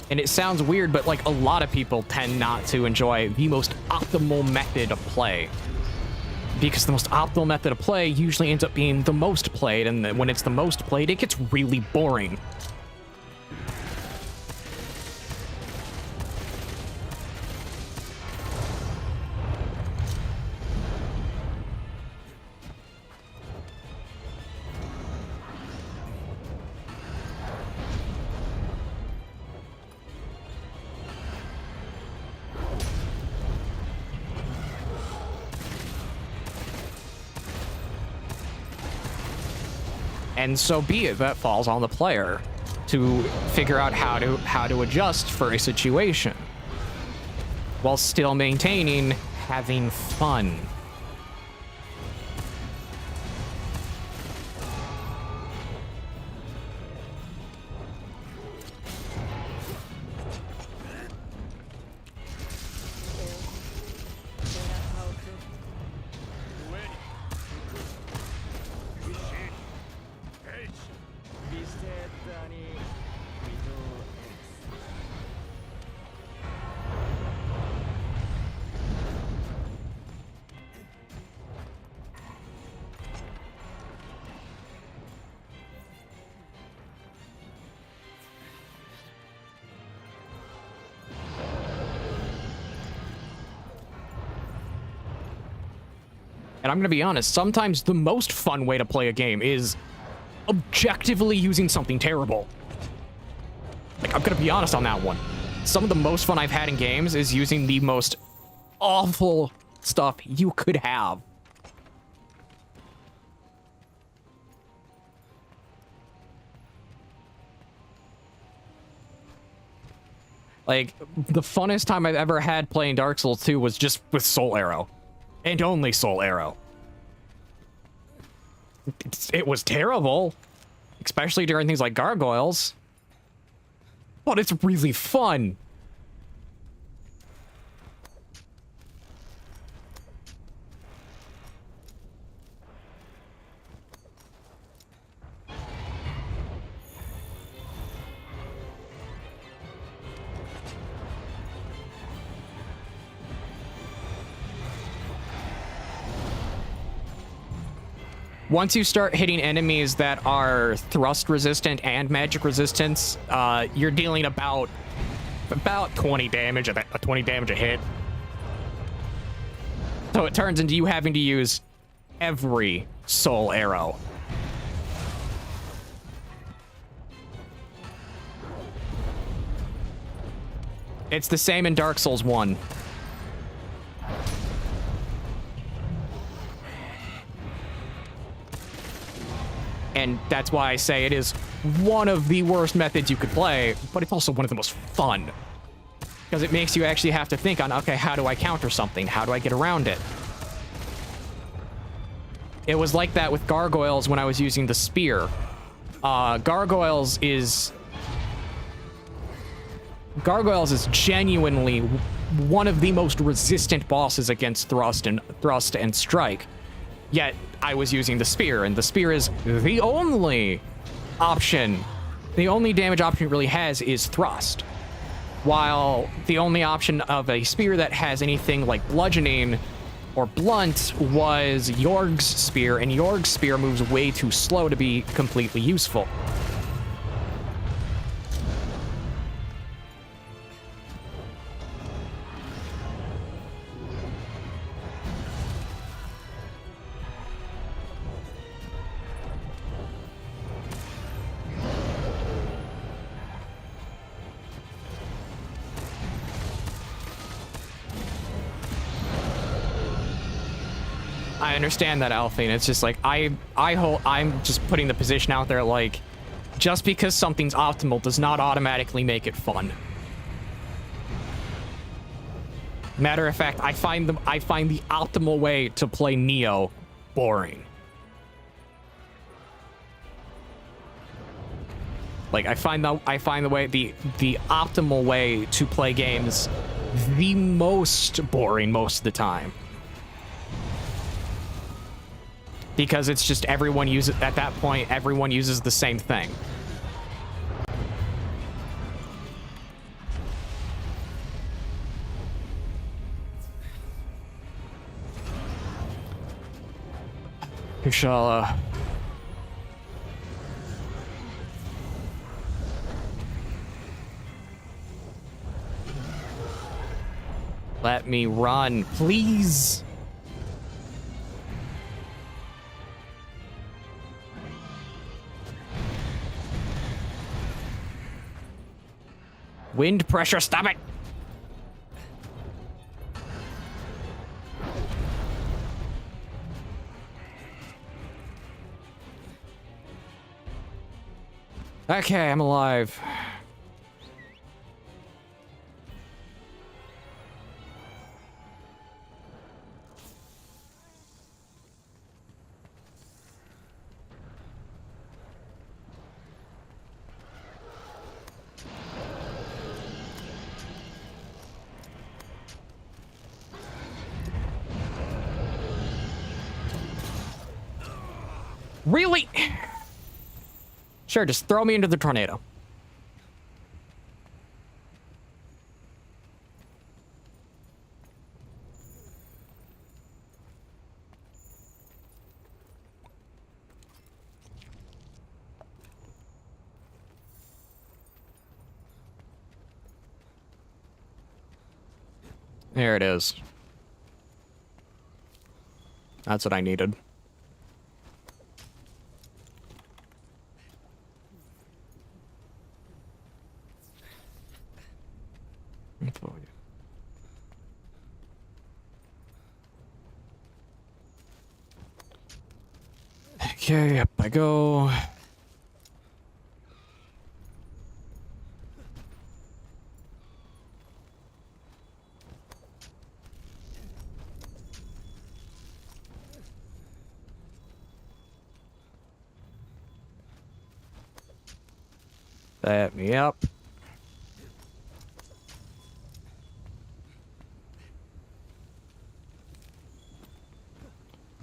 And it sounds weird, but like a lot of people tend not to enjoy the most optimal method of play. Because the most optimal method of play usually ends up being the most played, and when it's the most played, it gets really boring. And so be it. That falls on the player to figure out how to adjust for a situation. while still maintaining having fun. And I'm gonna be honest, sometimes the most fun way to play a game is objectively using something terrible. Like, I'm gonna be honest on that one. Some of the most fun I've had in games is using the most awful stuff you could have. Like, the funnest time I've ever had playing Dark Souls 2 was just with Soul Arrow. And only Soul Arrow. It was terrible. Especially during things like gargoyles. But it's really fun. Once you start hitting enemies that are thrust resistant and magic resistance, you're dealing about 20 damage, 20 damage a hit. So it turns into you having to use every soul arrow. It's the same in Dark Souls 1. And that's why I say it is one of the worst methods you could play, but it's also one of the most fun. Because it makes you actually have to think on, okay, how do I counter something? How do I get around it? It was like that with gargoyles when I was using the spear. Gargoyles is genuinely one of the most resistant bosses against thrust and strike. Yet I was using the spear, and the spear is the only option. The only damage option it really has is thrust. While the only option of a spear that has anything like bludgeoning or blunt was Yorg's spear, and Yorg's spear moves way too slow to be completely useful. I understand that, Alfie, and it's just like, I'm just putting the position out there, like, just because something's optimal does not automatically make it fun. Matter of fact, I find the optimal way to play Neo boring. Like, I find the optimal way to play games the most boring most of the time. Because it's just everyone uses, at that point, everyone uses the same thing. Kushala. Let me run, please. Wind pressure, stop it! Okay, I'm alive. Really? Sure, just throw me into the tornado. There it is. That's what I needed. Okay, up I go. Set me up.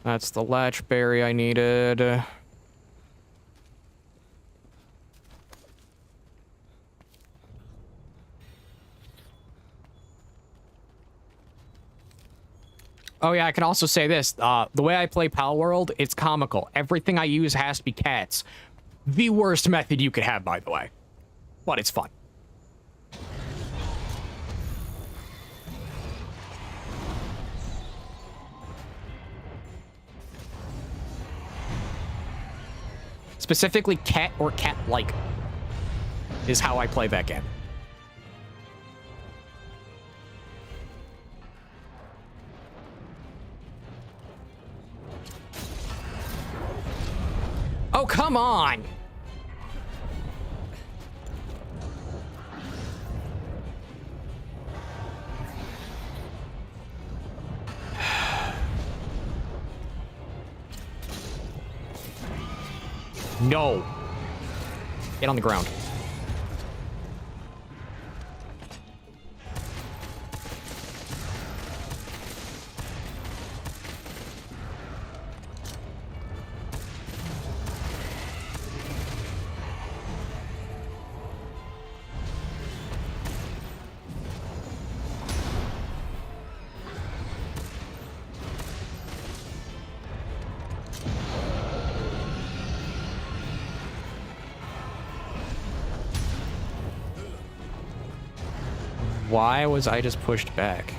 That's the latch berry I needed. Oh yeah, I can also say this. The way I play Pal World, it's comical. Everything I use has to be cats. The worst method you could have, by the way. But it's fun. Specifically, cat or cat-like is how I play that game. Oh, come on! No. Get on the ground. Why was I just pushed back?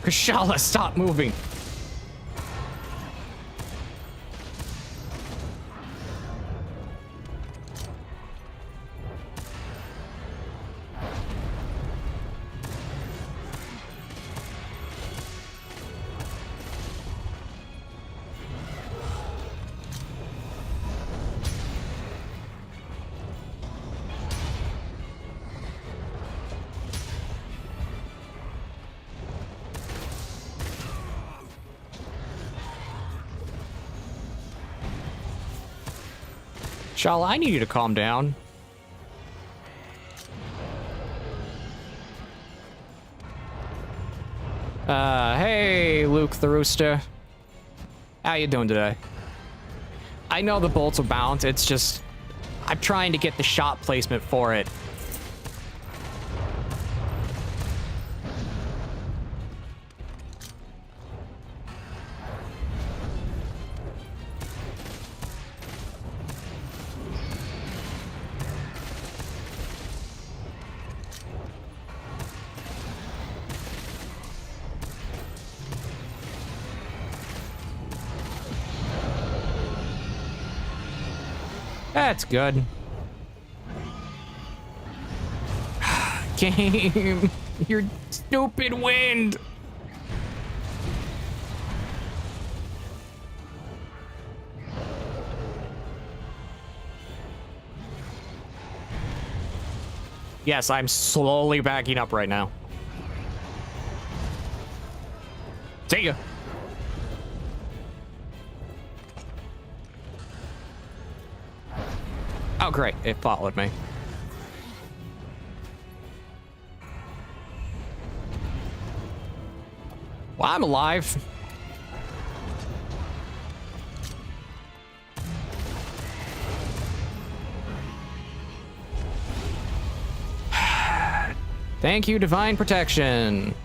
Kashala, stop moving. Shala, I need you to calm down. Hey, Luke the Rooster. How you doing today? I know the bolts are bounced, it's just... I'm trying to get the shot placement for it. That's good. Game. Your stupid wind. Yes, I'm slowly backing up right now. See ya. Oh, great. It followed me. Well, I'm alive. Thank you, Divine Protection.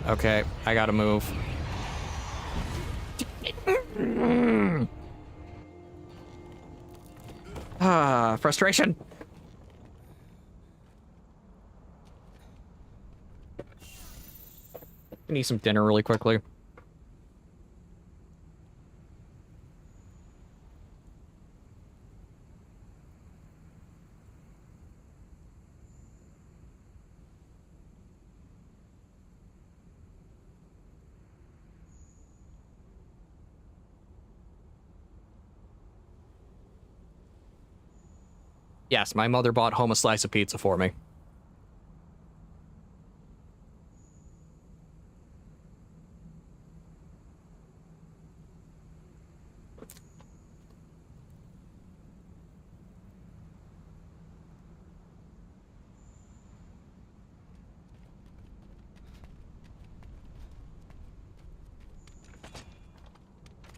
Okay, I gotta move. Frustration. I need some dinner really quickly. Yes, my mother bought home a slice of pizza for me.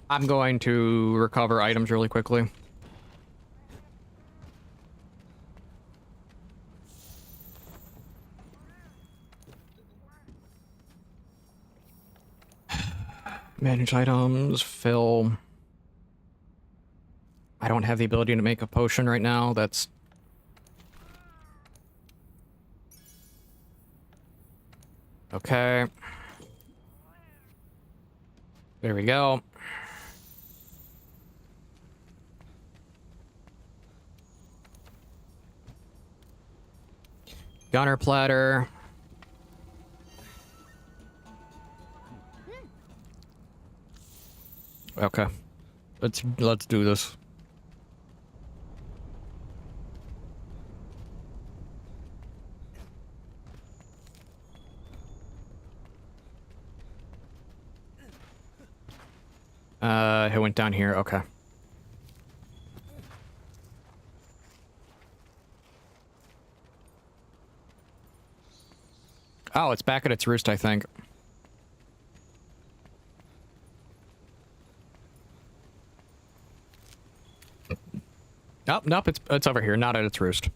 I'm going to recover items really quickly. Manage items, fill. I don't have the ability to make a potion right now. That's... Okay. There we go. Gunner platter. Okay. Let's do this. It went down here. Okay. Oh, it's back at its roost, I think. Oh, nope, it's over here, not at its roost.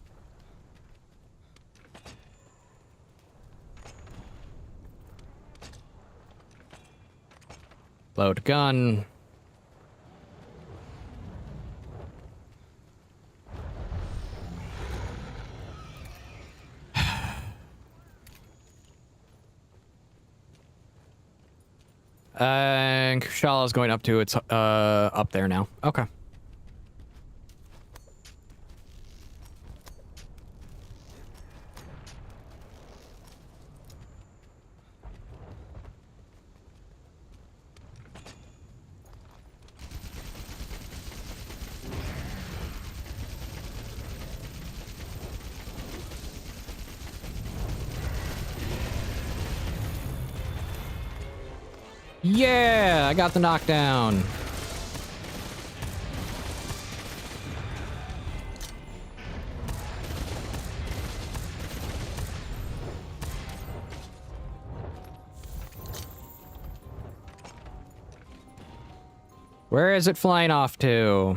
Load gun. And Kushala is going up to its up there now. Okay. Yeah, I got the knockdown. Where is it flying off to?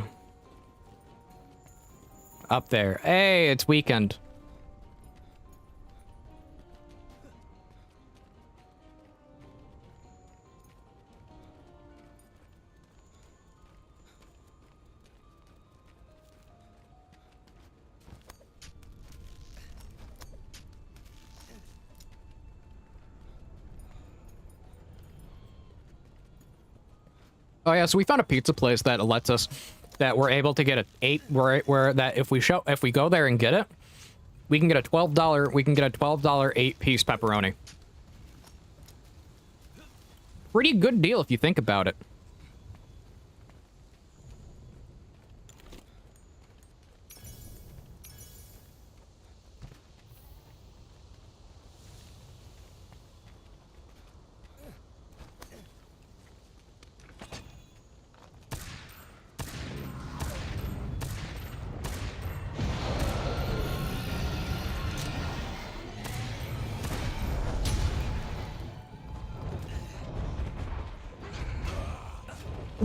Up there. Hey, it's weakened. Oh yeah, so we found a pizza place that lets us, that we're able to get a 8, where that if we go there and get it, we can get a $12, we can get a $12 8-piece pepperoni. Pretty good deal if you think about it.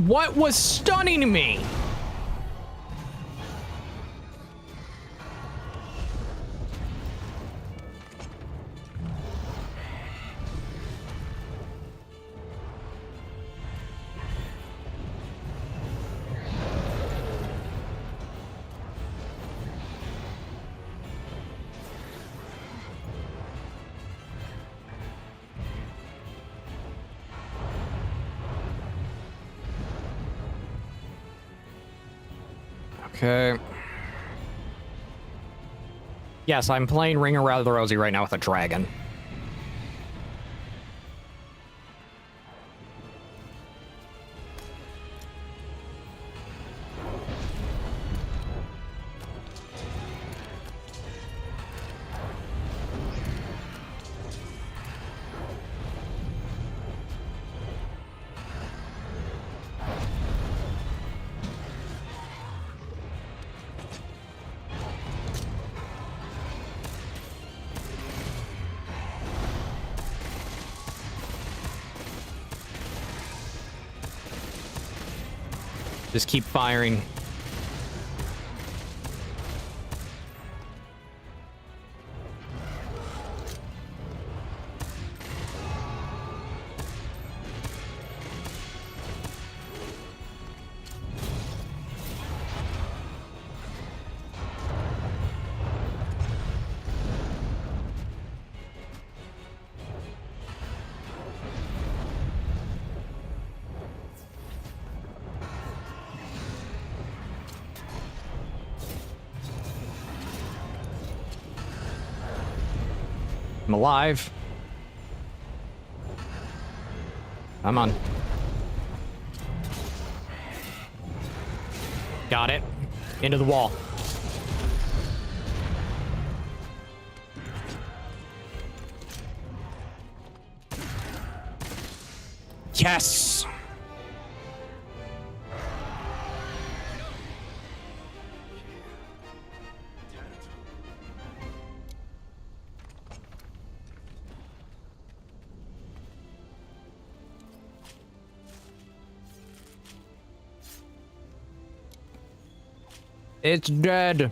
What was stunning me? Okay. Yes, I'm playing Ring Around the Rosie right now with a dragon. Just keep firing. I'm alive. Come on. Got it. Into the wall. Yes! It's dead.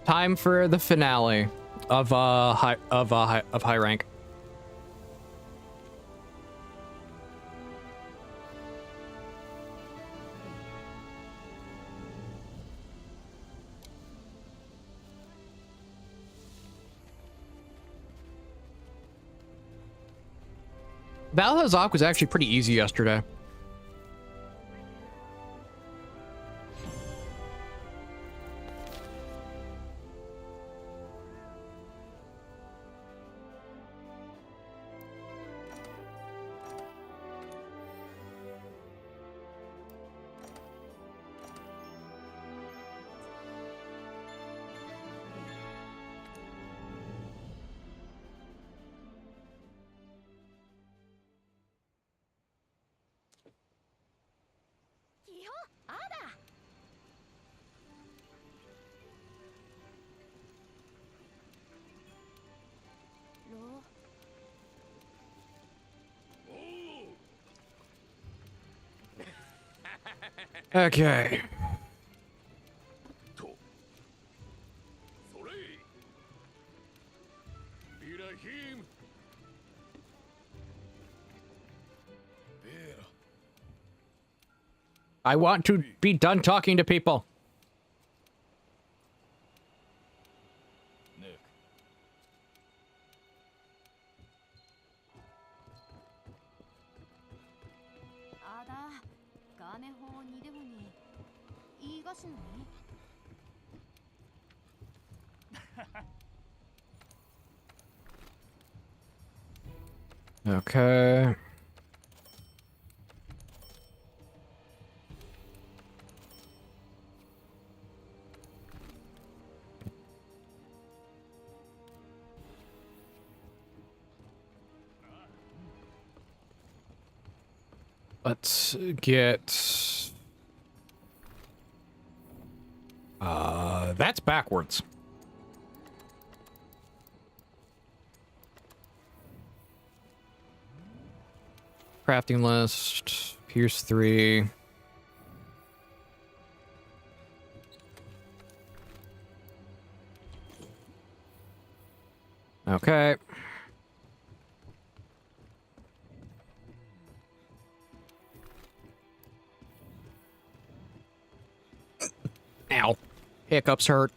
Time for the finale of high rank. Battle Hazak was actually pretty easy yesterday. Okay. I want to be done talking to people. Okay. Let's get... that's backwards. Crafting list, Pierce 3. Okay. Ow. Hiccups hurt.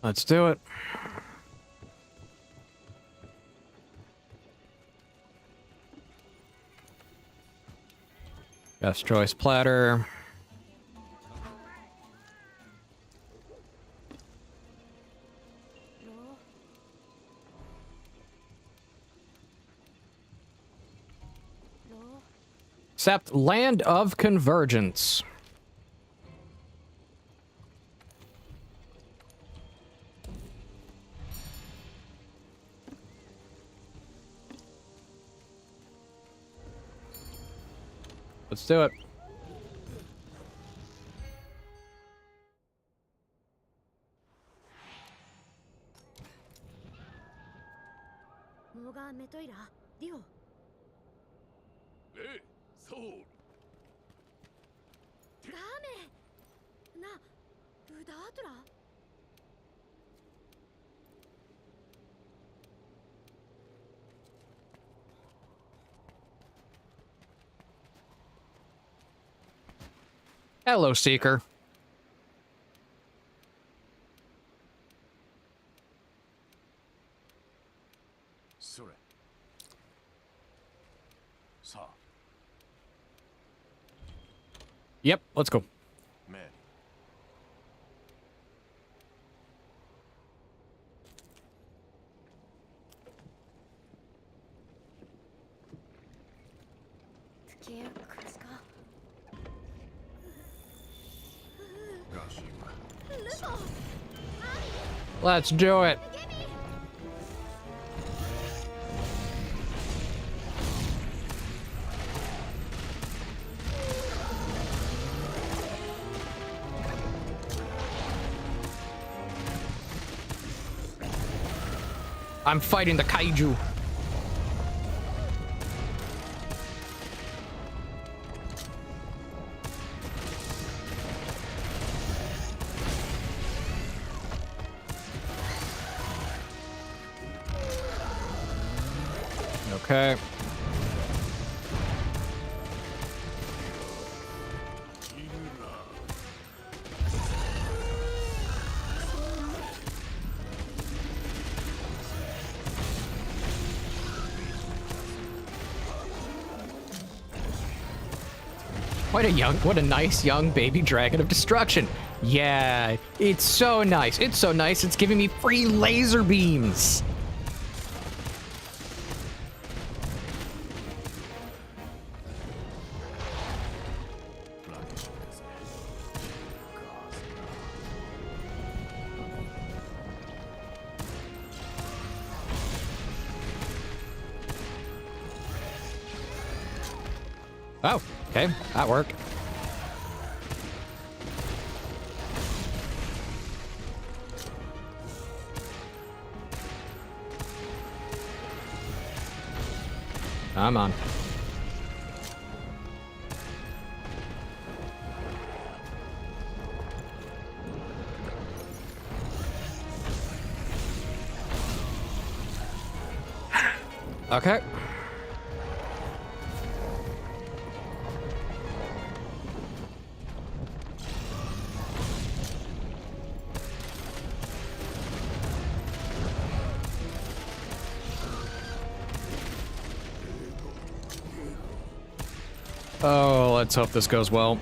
Let's do it. Best choice platter. Except Land of Convergence. Let's do it. Hello, Seeker. Yep, let's go. Let's do it. I'm fighting the kaiju. Okay. What a nice young baby dragon of destruction. Yeah, it's so nice. It's so nice. It's giving me free laser beams. Oh, okay, that worked. Come on. Okay. Oh, let's hope this goes well.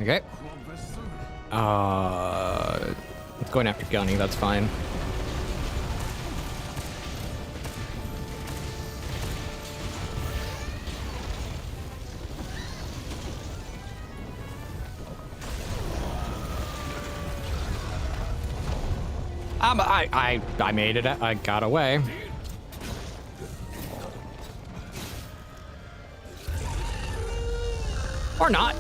Okay. It's going after Gunny, that's fine. I made it. I got away. Or not.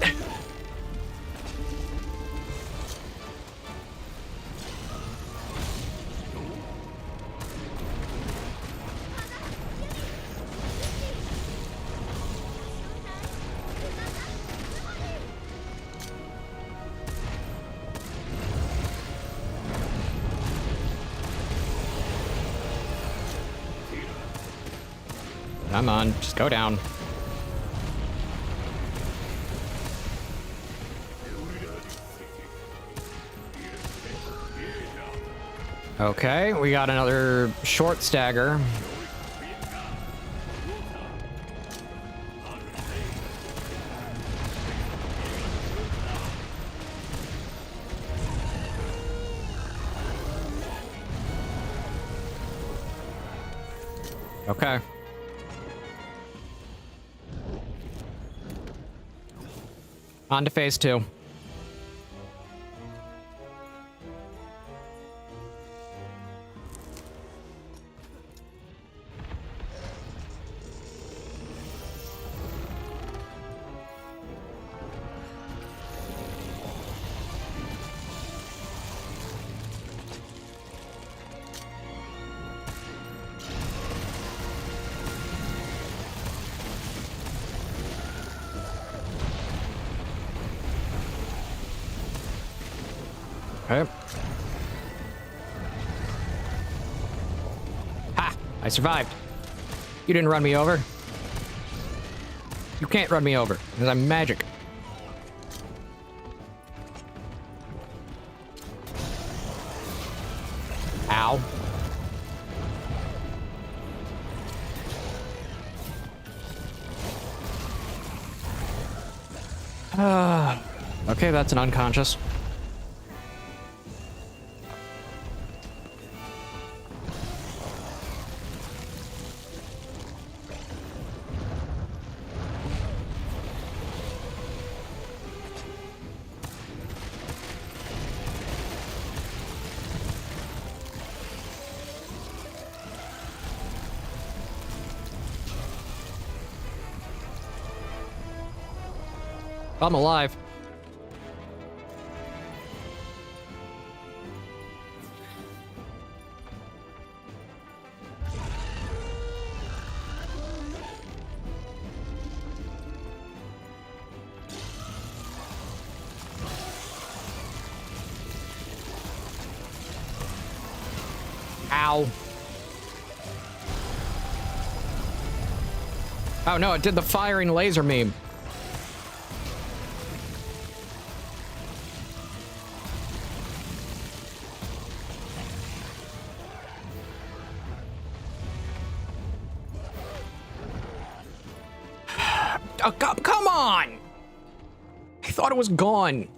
Come on, just go down. Okay, we got another short stagger. Okay. On to phase 2. Okay. Ha! I survived. You didn't run me over. You can't run me over, because I'm magic. Ow. Okay, that's an unconscious. I'm alive. Ow. Oh no, it did the firing laser meme. Oh, come on! I thought it was gone.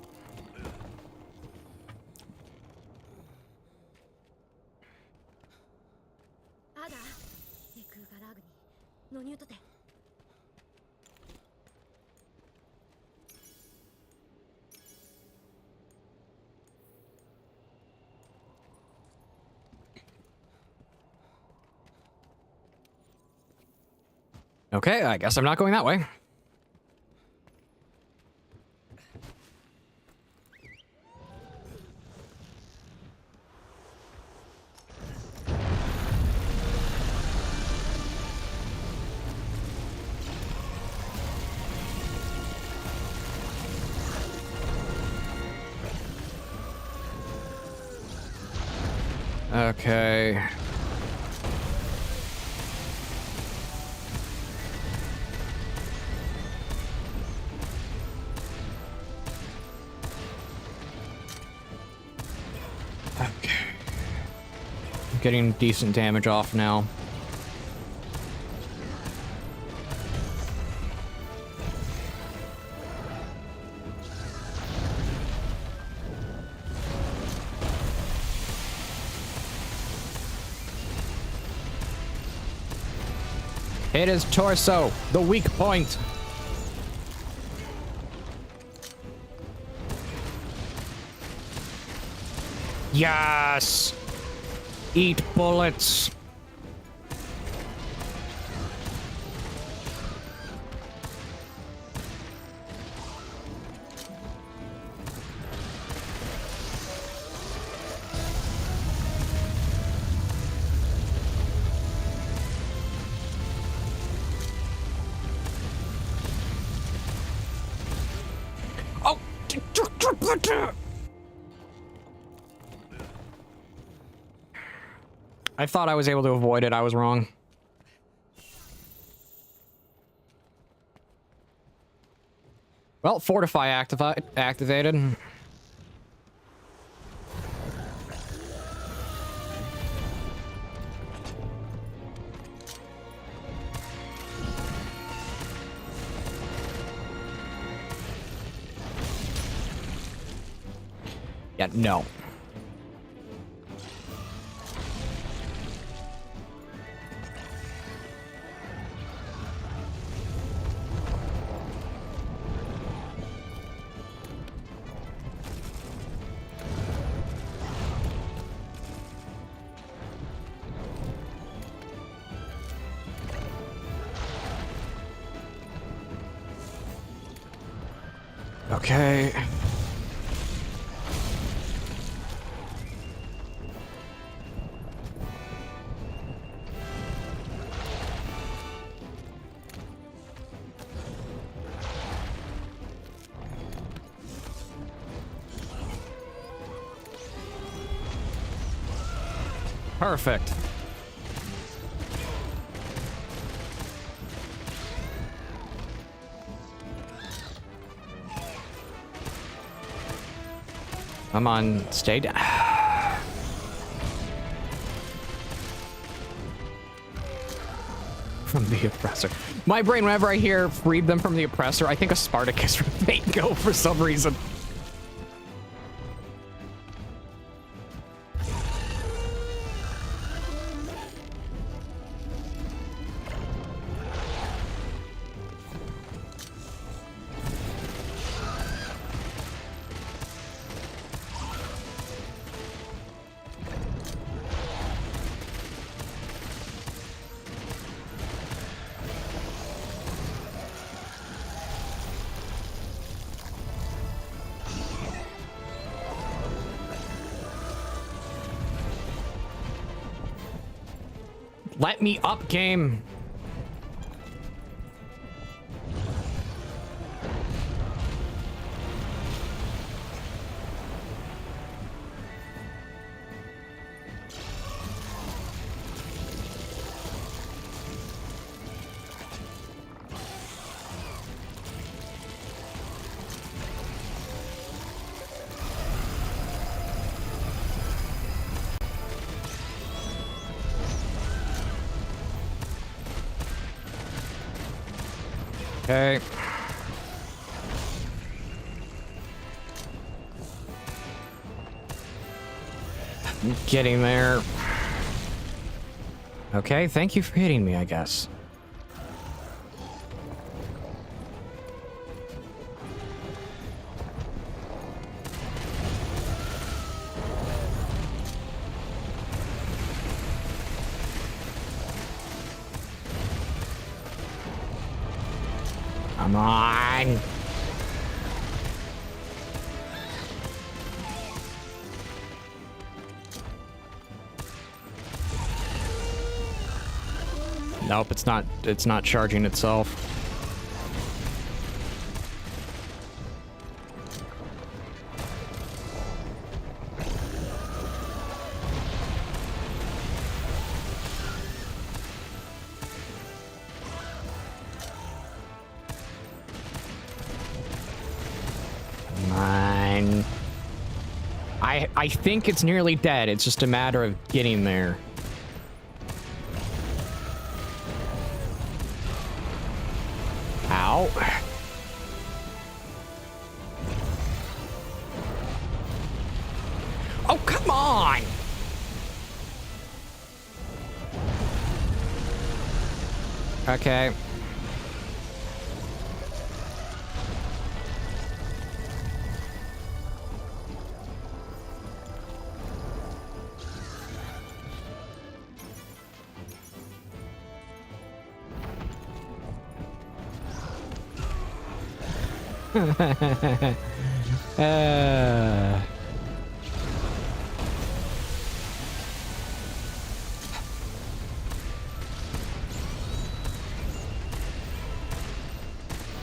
Okay, I guess I'm not going that way. Okay. Okay. I'm getting decent damage off now. Hit his torso, the weak point. Yes! Eat bullets. Oh! I thought I was able to avoid it. I was wrong. Well, Fortify activated. Yeah, no. Okay. Perfect. Come on, stay down. From the oppressor. My brain, whenever I hear freed them from the oppressor, I think of Spartacus from Fate Go for some reason. Let me up, game. Okay. I'm getting there. Okay, thank you for hitting me, I guess. Come on. Nope, it's not charging itself. I think it's nearly dead. It's just a matter of getting there. Ow. Oh, come on! Okay.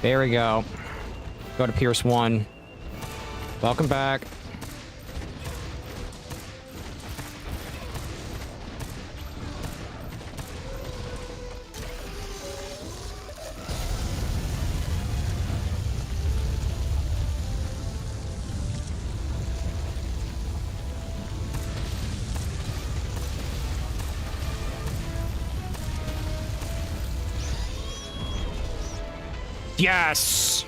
There we go. Go to Pierce 1. Welcome back. Yes!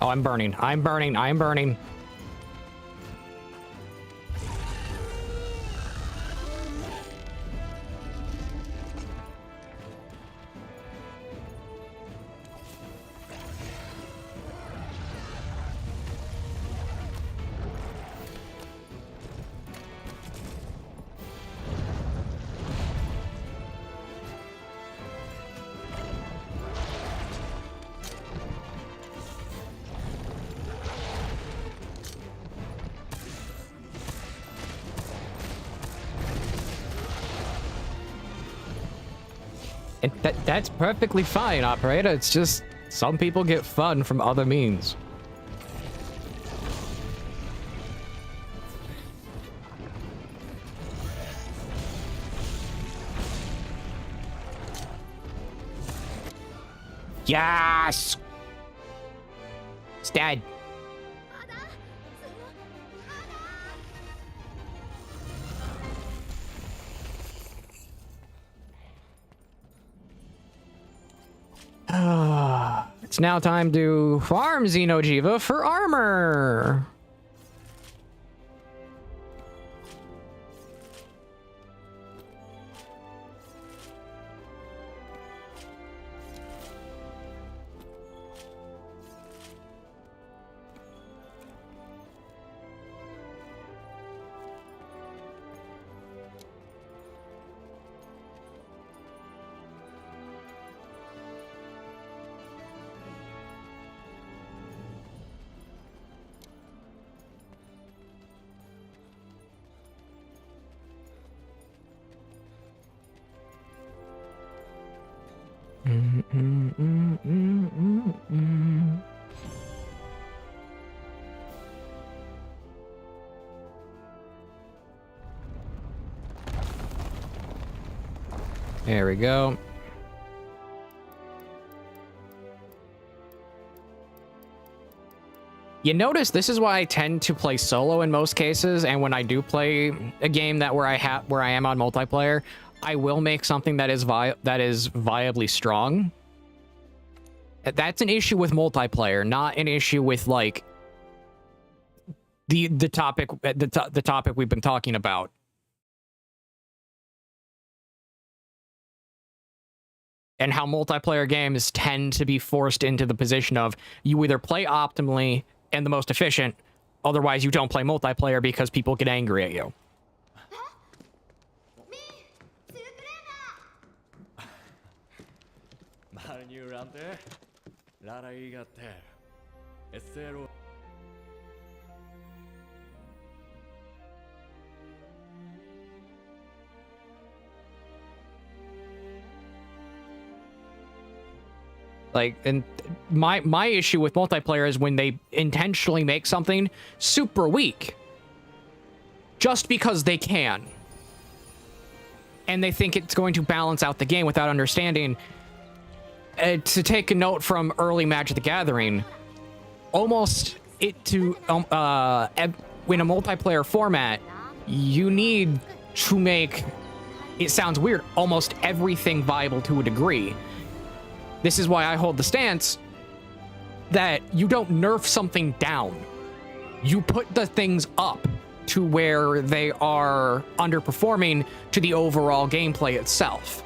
Oh, I'm burning. I'm burning. I'm burning. And that's perfectly fine, operator. It's just some people get fun from other means. Yes! It's dead. It's now time to farm Xenojiva for armor. There we go. You notice this is why I tend to play solo in most cases, and when I do play a game where I am on multiplayer, I will make something that is viably strong. That's an issue with multiplayer, not an issue with like the topic we've been talking about. And how multiplayer games tend to be forced into the position of you either play optimally and the most efficient, otherwise you don't play multiplayer because people get angry at you. Like, and my issue with multiplayer is when they intentionally make something super weak. just because they can. And they think it's going to balance out the game without understanding. To take a note from early Magic the Gathering, almost it to in a multiplayer format, you need to make, it sounds weird, almost everything viable to a degree. This is why I hold the stance that you don't nerf something down. You put the things up to where they are underperforming to the overall gameplay itself.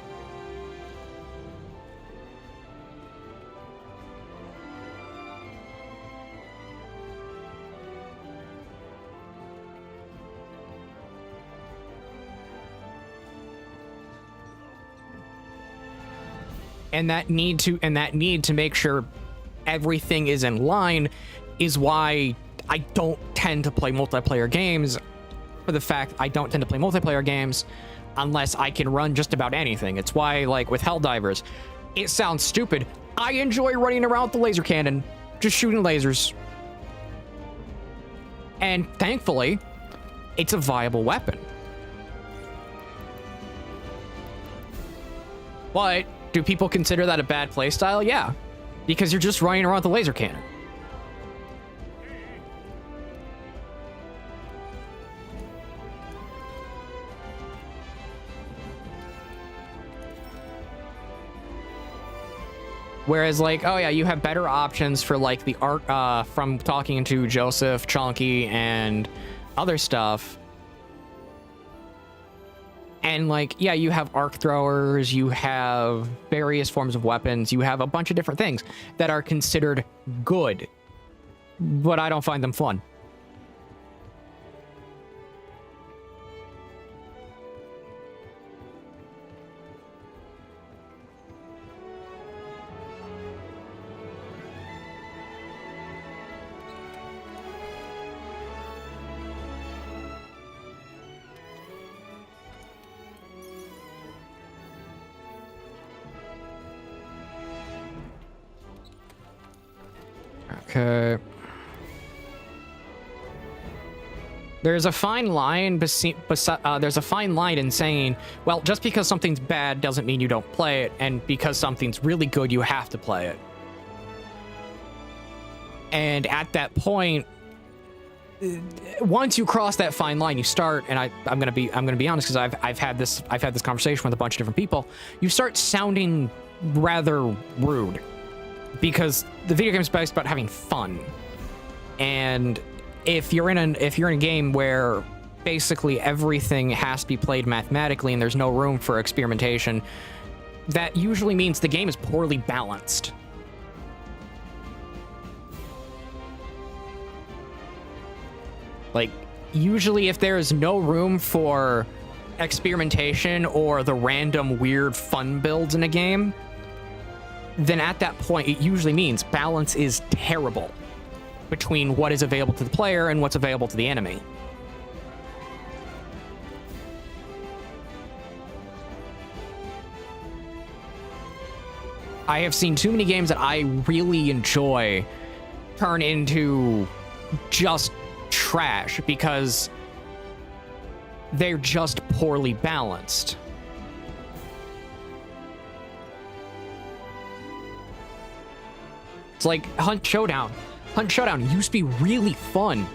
And that need to make sure everything is in line is why I don't tend to play multiplayer games, for the fact I don't tend to play multiplayer games unless I can run just about anything. It's why, like, with Helldivers, it sounds stupid. I enjoy running around with the laser cannon, just shooting lasers. And thankfully, it's a viable weapon. But do people consider that a bad playstyle? Yeah, because you're just running around with the laser cannon. Whereas, like, oh yeah, you have better options for, like, the arc, from talking to Joseph, Chonky, and other stuff. And, like, yeah, you have arc throwers, you have various forms of weapons, you have a bunch of different things that are considered good, but I don't find them fun. Okay. There's a fine line there's a fine line in saying, well, just because something's bad doesn't mean you don't play it, and because something's really good, you have to play it. And at that point, once you cross that fine line, you start, and I'm gonna be honest, because I've had this conversation with a bunch of different people. You start sounding rather rude, because the video game is based about having fun, and if you're in a game where basically everything has to be played mathematically and there's no room for experimentation, that usually means the game is poorly balanced. Like, usually if there is no room for experimentation or the random weird fun builds in a game, then at that point it usually means balance is terrible between what is available to the player and what's available to the enemy. I have seen too many games that I really enjoy turn into just trash because they're just poorly balanced. It's like Hunt Showdown. Hunt Showdown used to be really fun,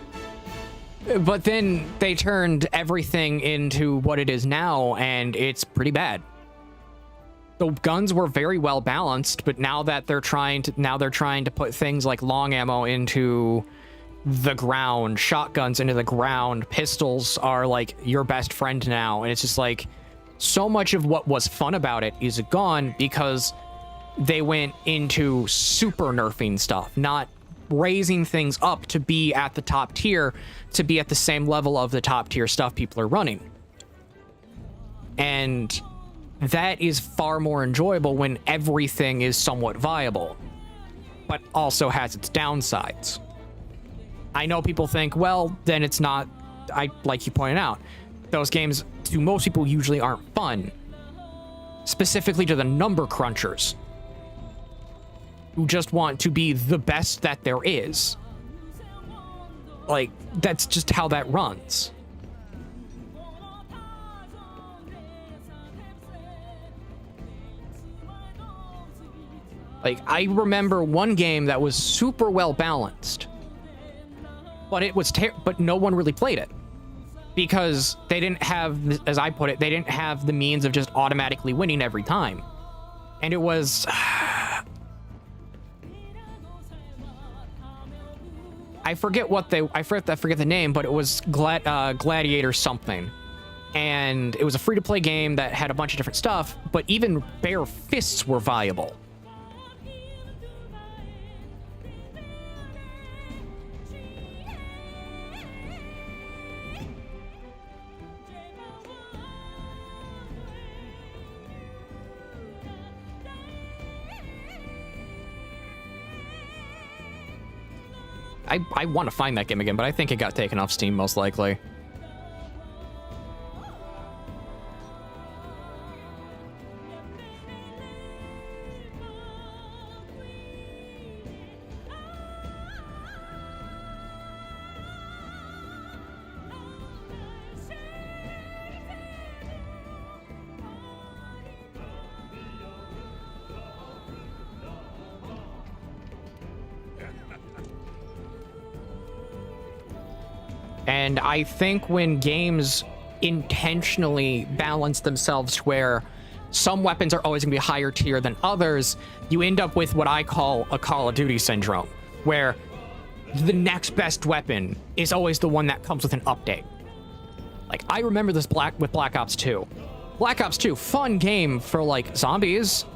but then they turned everything into what it is now, and it's pretty bad. The guns were very well balanced, but now that they're trying to put things like long ammo into the ground, shotguns into the ground, pistols are like your best friend now, and it's just like so much of what was fun about it is gone because they went into super nerfing stuff, not raising things up to be at the top tier, to be at the same level of the top tier stuff people are running. And that is far more enjoyable when everything is somewhat viable, but also has its downsides. I know people think, well, then it's not, like you pointed out, those games to most people usually aren't fun, specifically to the number crunchers who just want to be the best that there is. Like, that's just how that runs. Like, I remember one game that was super well balanced, but it was but no one really played it because they didn't have, as I put it, they didn't have the means of just automatically winning every time. And it was I forget the name, but it was Gladiator something. And it was a free-to-play game that had a bunch of different stuff, but even bare fists were viable. I want to find that game again, but I think it got taken off Steam most likely. And I think when games intentionally balance themselves to where some weapons are always going to be higher tier than others, you end up with what I call a Call of Duty syndrome, where the next best weapon is always the one that comes with an update. Like, I remember this with Black Ops 2. Black Ops 2, fun game for, like, zombies.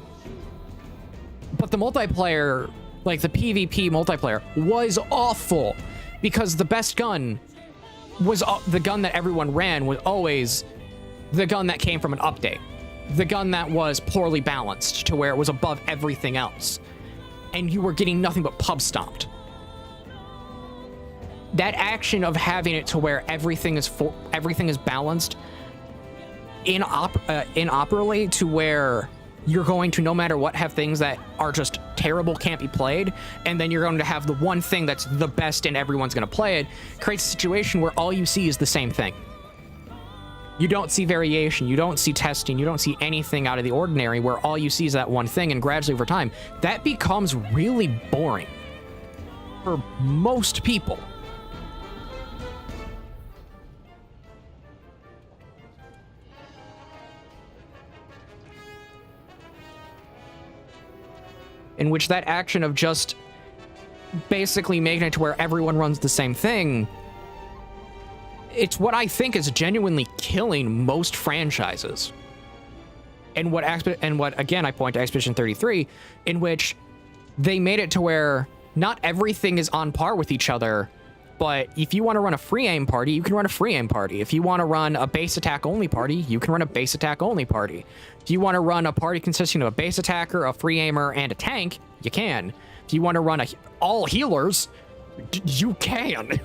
But the multiplayer, like, the PvP multiplayer, was awful. Because the best gun was the gun that everyone ran was always the gun that came from an update. The gun that was poorly balanced to where it was above everything else. And you were getting nothing but pub stomped. That action of having it to where everything is balanced inoperably to where you're going to, no matter what, have things that are just terrible, can't be played, and then you're going to have the one thing that's the best and everyone's going to play it, creates a situation where all you see is the same thing. You don't see variation, you don't see testing, you don't see anything out of the ordinary, where all you see is that one thing, and gradually over time, that becomes really boring for most people. In which that action of just basically making it to where everyone runs the same thing, it's what I think is genuinely killing most franchises. And what again I point to Expedition 33, in which they made it to where not everything is on par with each other, but if you want to run a free aim party, you can run a free aim party. If you want to run a base attack only party, you can run a base attack only party. If you want to run a party consisting of a base attacker, a free aimer, and a tank, you can. If you want to run all healers, you can.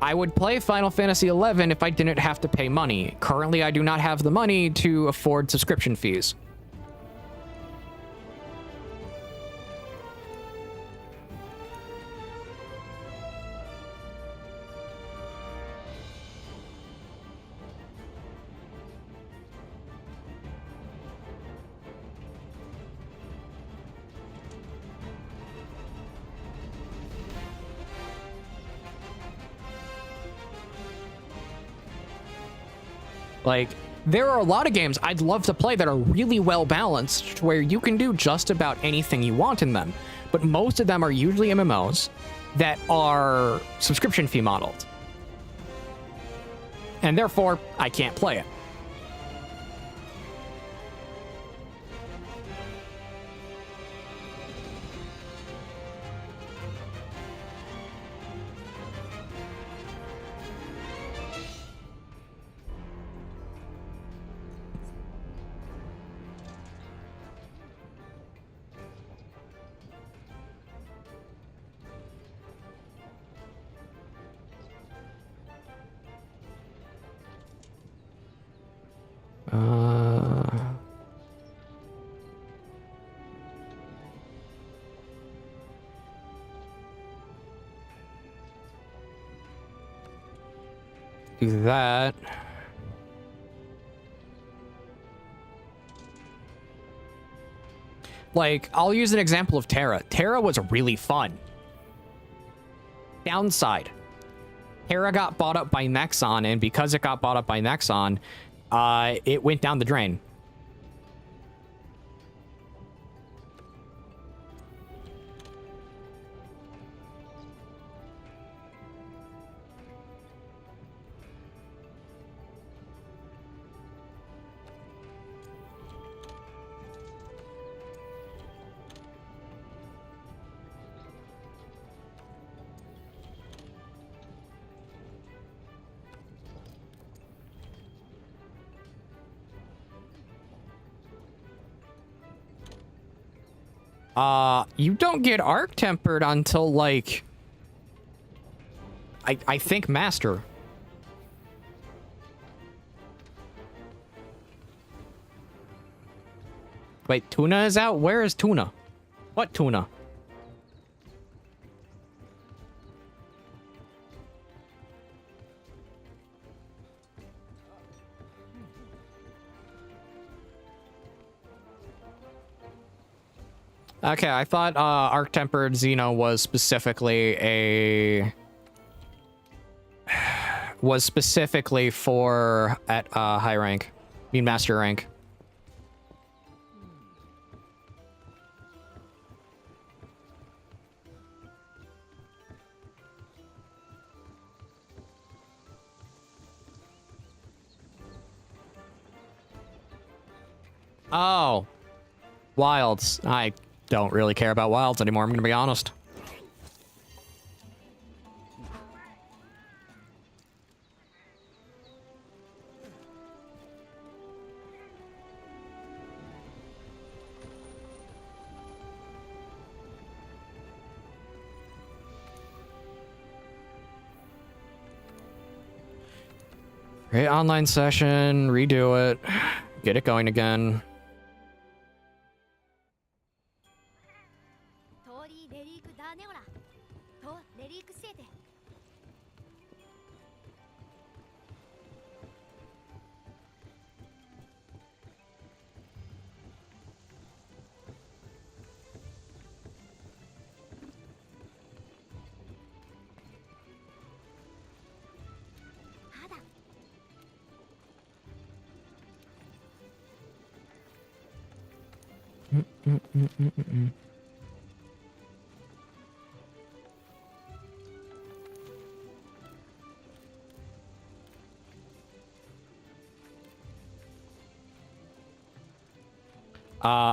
I would play Final Fantasy XI if I didn't have to pay money. Currently, I do not have the money to afford subscription fees. Like, there are a lot of games I'd love to play that are really well balanced, where you can do just about anything you want in them. But most of them are usually MMOs that are subscription fee modeled. And therefore, I can't play it. do that. Like, I'll use an example of Terra. Terra was really fun. Downside. Terra got bought up by Nexon, and because it got bought up by Nexon, it went down the drain. You don't get arc tempered until, like, I think Master. Wait, Tuna is out? Where is Tuna? What Tuna? Okay, I thought Arc-Tempered Xeno was specifically for at high rank. I mean master rank. Oh. Wilds. I don't really care about wilds anymore, I'm gonna be honest. Great online session, redo it, get it going again.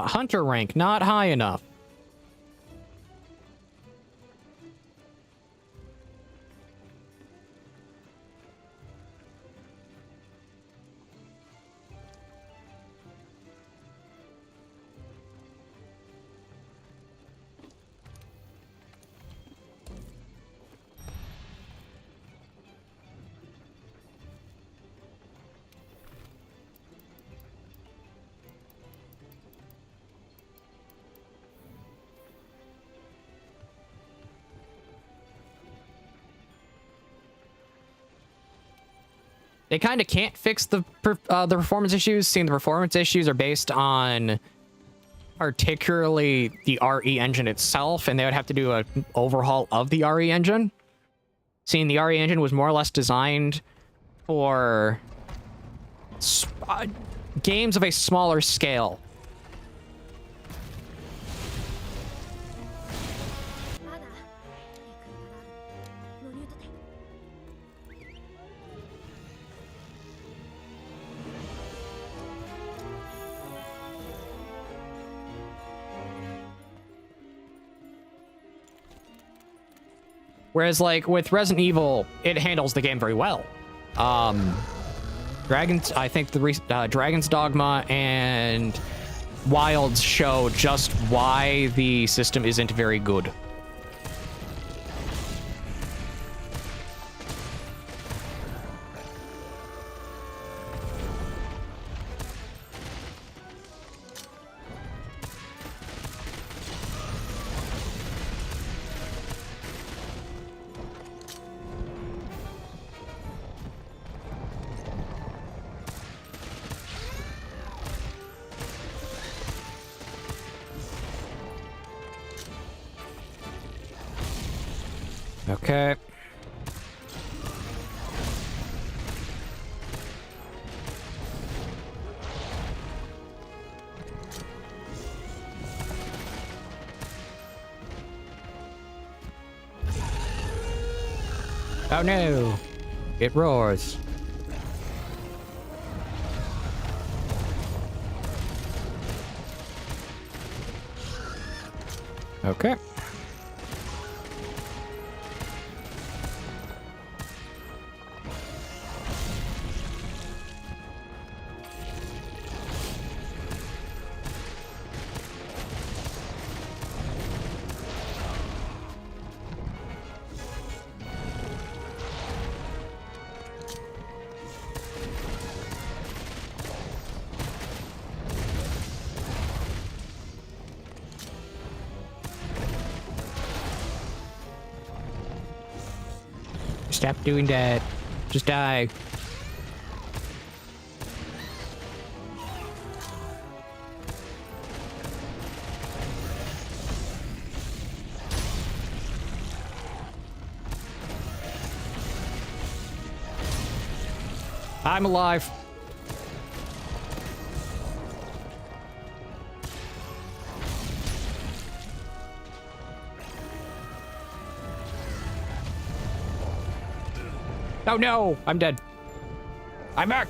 Hunter rank, not high enough. They kind of can't fix the performance issues, seeing the performance issues are based on particularly the RE engine itself, and they would have to do an overhaul of the RE engine. Seeing the RE engine was more or less designed for games of a smaller scale. Whereas, like, with Resident Evil, it handles the game very well. I think the Dragon's Dogma and Wilds show just why the system isn't very good. Okay. Oh no! It roars. Okay. Stop doing that. Just die. I'm alive. Oh no, I'm dead. I'm back.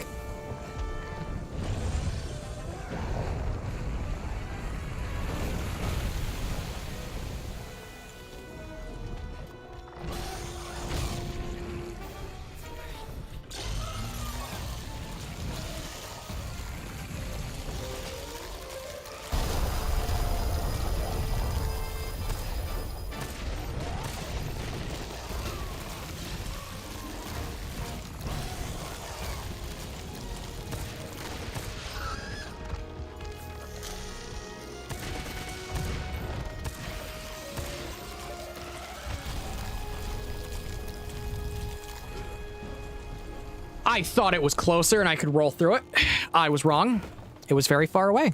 I thought it was closer and I could roll through it. I was wrong. It was very far away.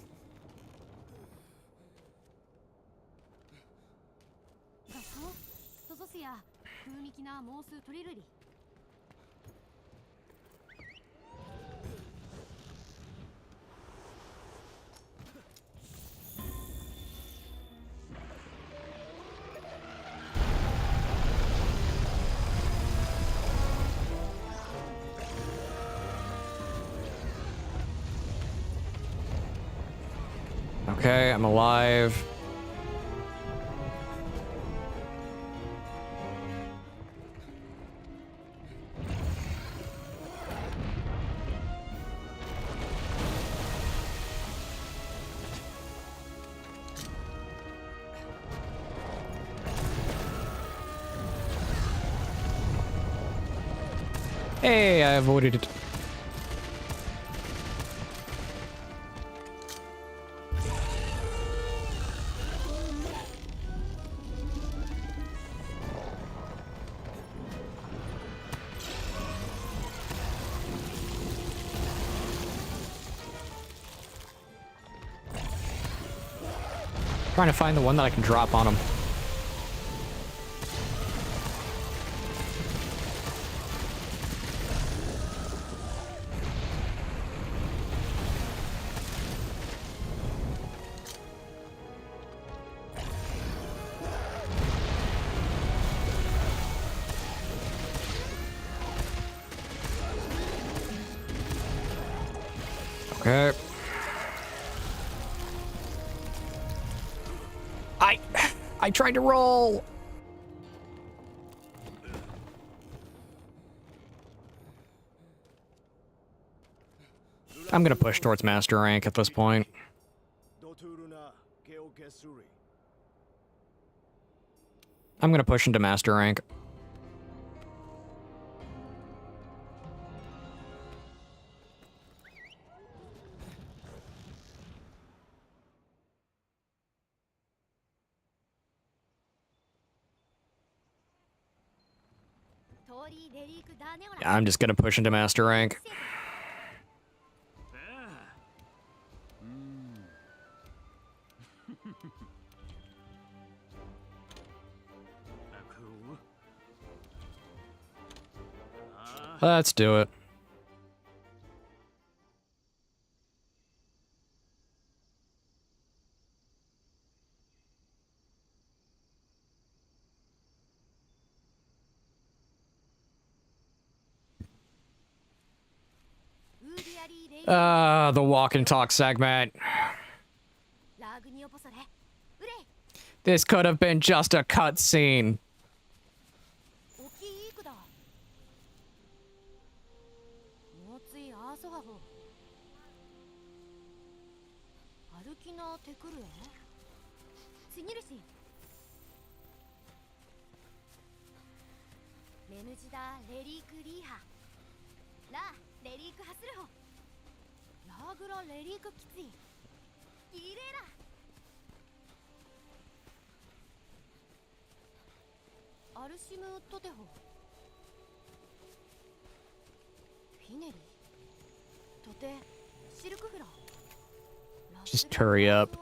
Okay, I'm alive. Hey, I avoided it. Trying to find the one that I can drop on him. Okay. I tried to roll. I'm gonna push towards master rank at this point. I'm gonna push into master rank. I'm just gonna push into master rank. Let's do it. The walk and talk segment. This could have been just a cutscene. Just hurry up.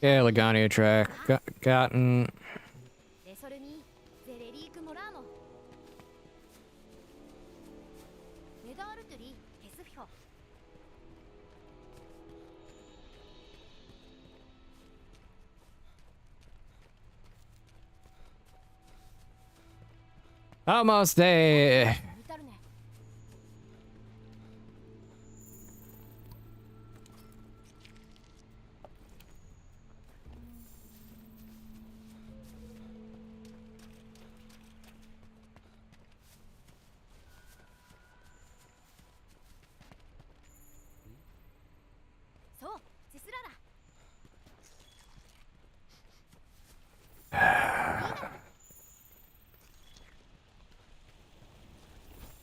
Yeah, Lagania track. Gotten. Almost there.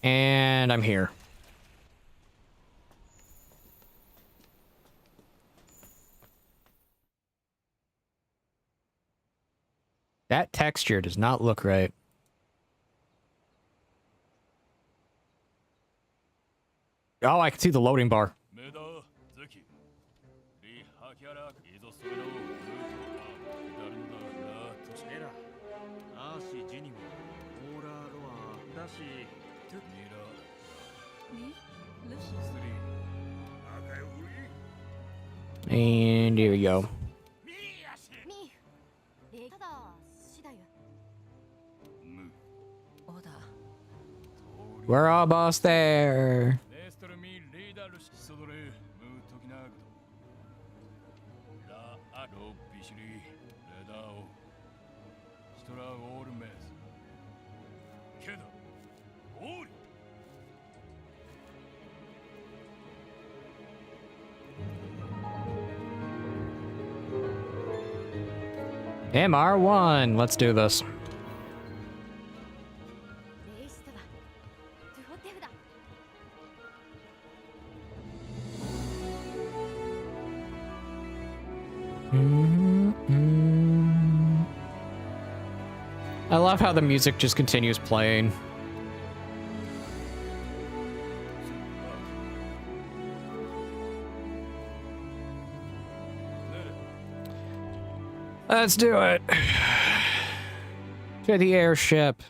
And I'm here. That texture does not look right. Oh, I can see the loading bar. And here we go. We're almost there. MR1, let's do this. I love how the music just continues playing. Let's do it. To the airship.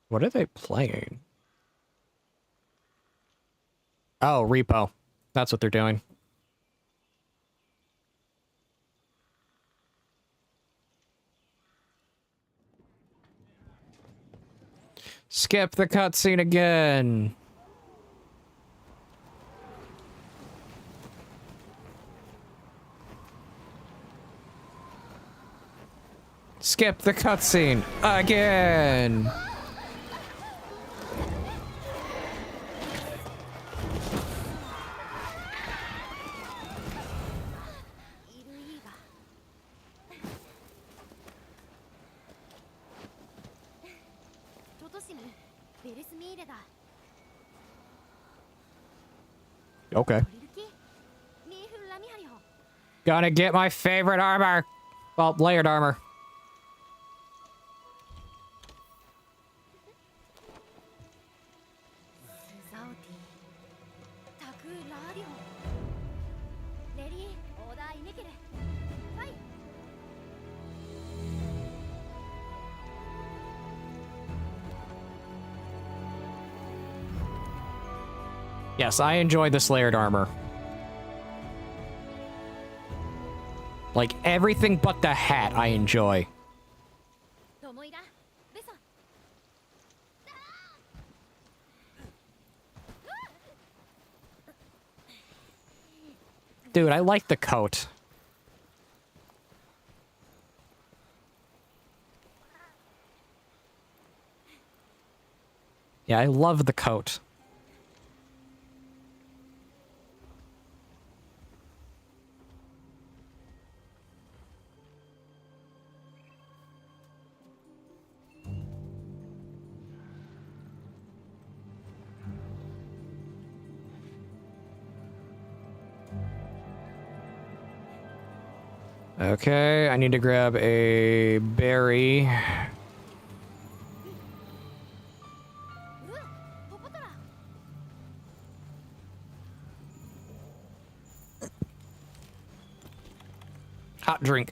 What are they playing? Oh, Repo. That's what they're doing. Skip the cutscene again. Skip the cutscene again. Okay. Gonna get my favorite armor. Well, layered armor. Yes, I enjoy this layered armor. Like, everything but the hat I enjoy. Dude, I like the coat. Yeah, I love the coat. Okay, I need to grab a berry. Hot drink.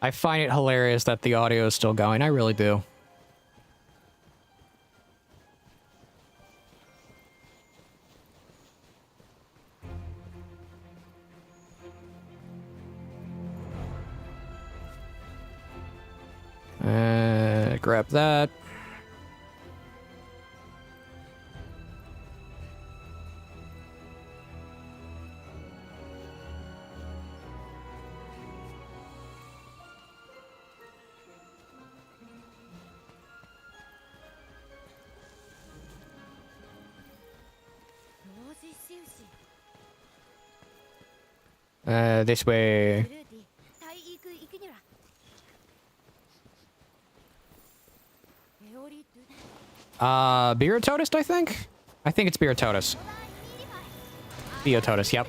I find it hilarious that the audio is still going. I really do. Grab that. This way. Beerotodist, I think? I think it's Beerotodist. Beerotodist, yep.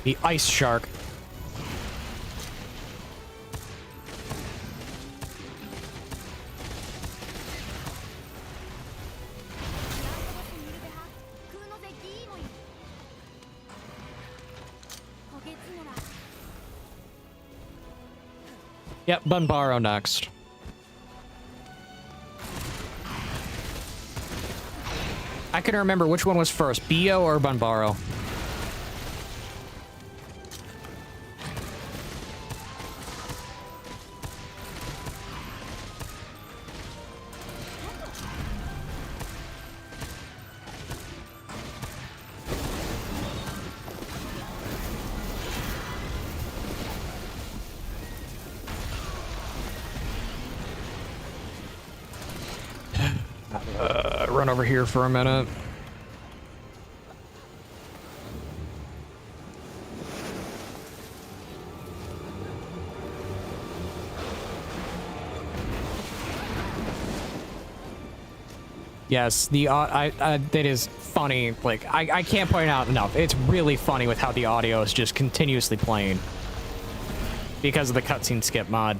The ice shark. Yep, Bunbaro next. I can remember which one was first, Bio or Bunbaro. Run over here for a minute. Yes, that is funny. Like, I can't point out enough. It's really funny with how the audio is just continuously playing because of the cutscene skip mod.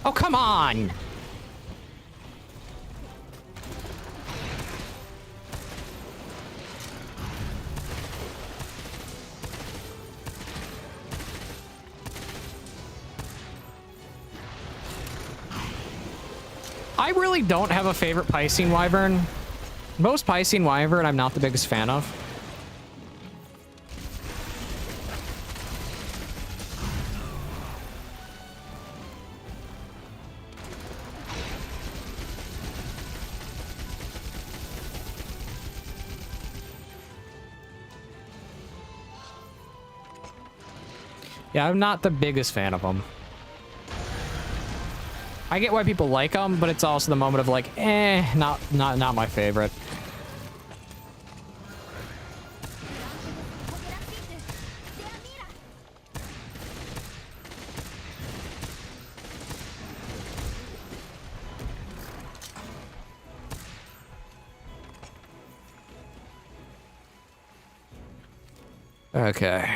Oh, come on! I really don't have a favorite Piscine Wyvern. Most Piscine Wyvern I'm not the biggest fan of. Yeah, I'm not the biggest fan of them. I get why people like them, but it's also the moment of like, not my favorite. Okay.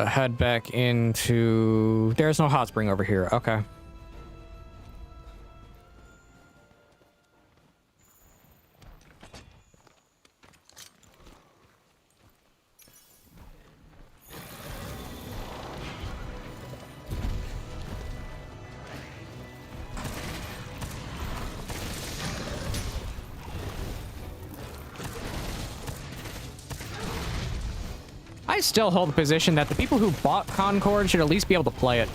Head back into... There's no hot spring over here. Okay. I still hold the position that the people who bought Concord should at least be able to play it.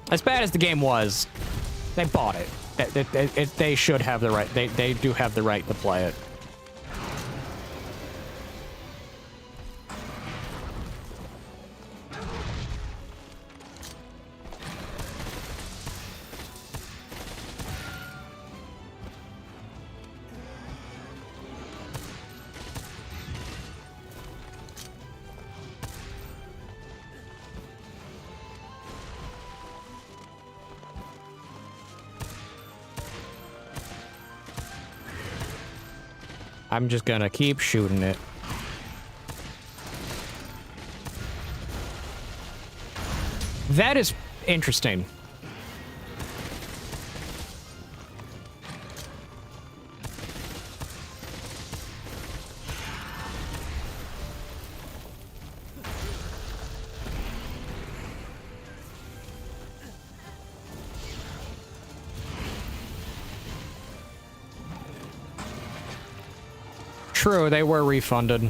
As bad as the game was, they bought it. They should have the right. They do have the right to play it. I'm just gonna keep shooting it. That is interesting. True, they were refunded.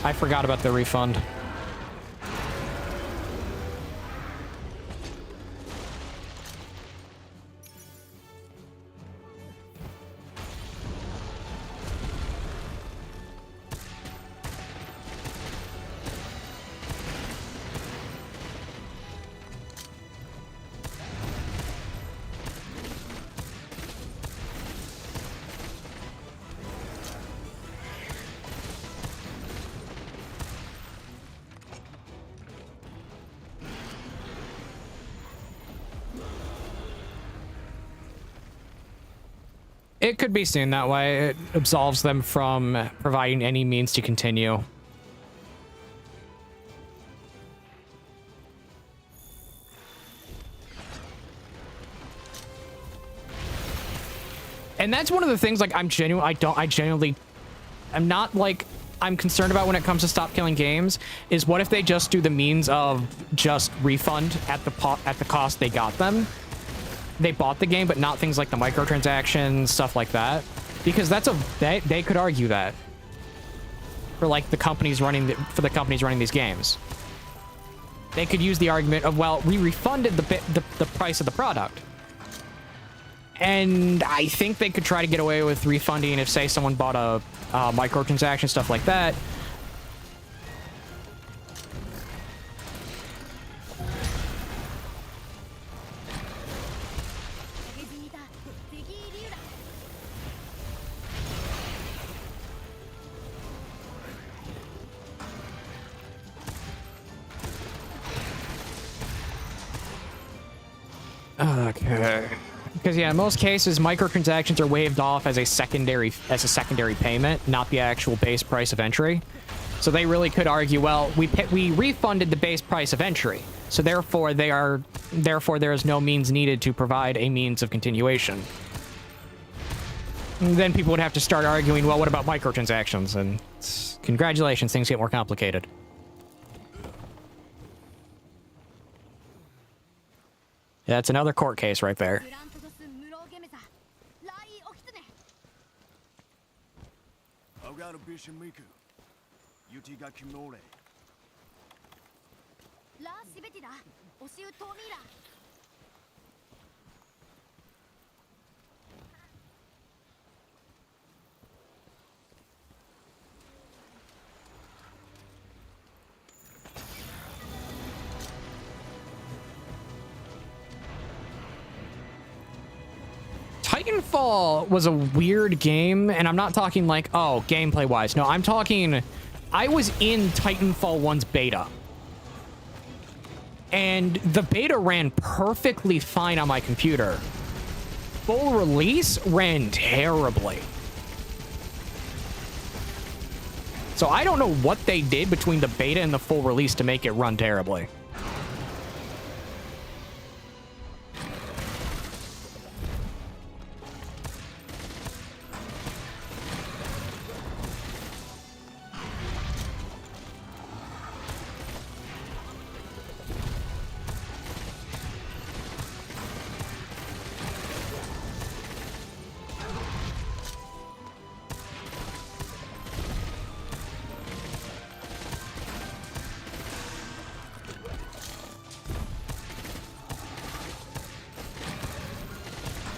I forgot about the refund. It could be seen that way. It absolves them from providing any means to continue. And that's one of the things, like, I'm not, like, I'm concerned about when it comes to stop killing games, is what if they just do the means of just refund at the cost they got them? They bought the game, but not things like the microtransactions, stuff like that. Because that's they could argue that for like the companies running these games. They could use the argument of, well, we refunded the price of the product. And I think they could try to get away with refunding if, say, someone bought a microtransaction, stuff like that. Okay. Because yeah, in most cases, microtransactions are waived off as a secondary payment, not the actual base price of entry. So they really could argue, well, we refunded the base price of entry, So therefore there is no means needed to provide a means of continuation. And then people would have to start arguing, well, what about microtransactions? And congratulations, things get more complicated. Yeah, that's another court case right there. Titanfall was a weird game, and I'm not talking like, oh, gameplay-wise. No, I'm talking... I was in Titanfall 1's beta. And the beta ran perfectly fine on my computer. Full release ran terribly. So I don't know what they did between the beta and the full release to make it run terribly.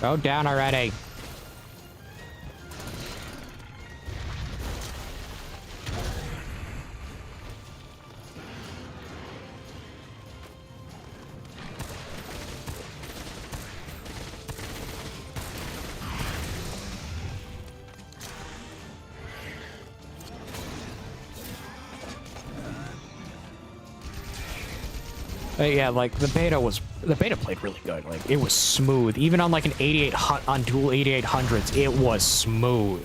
Go down already. But yeah, like the beta played really good. Like it was smooth, even on like an 88 on dual 8800s. It was smooth.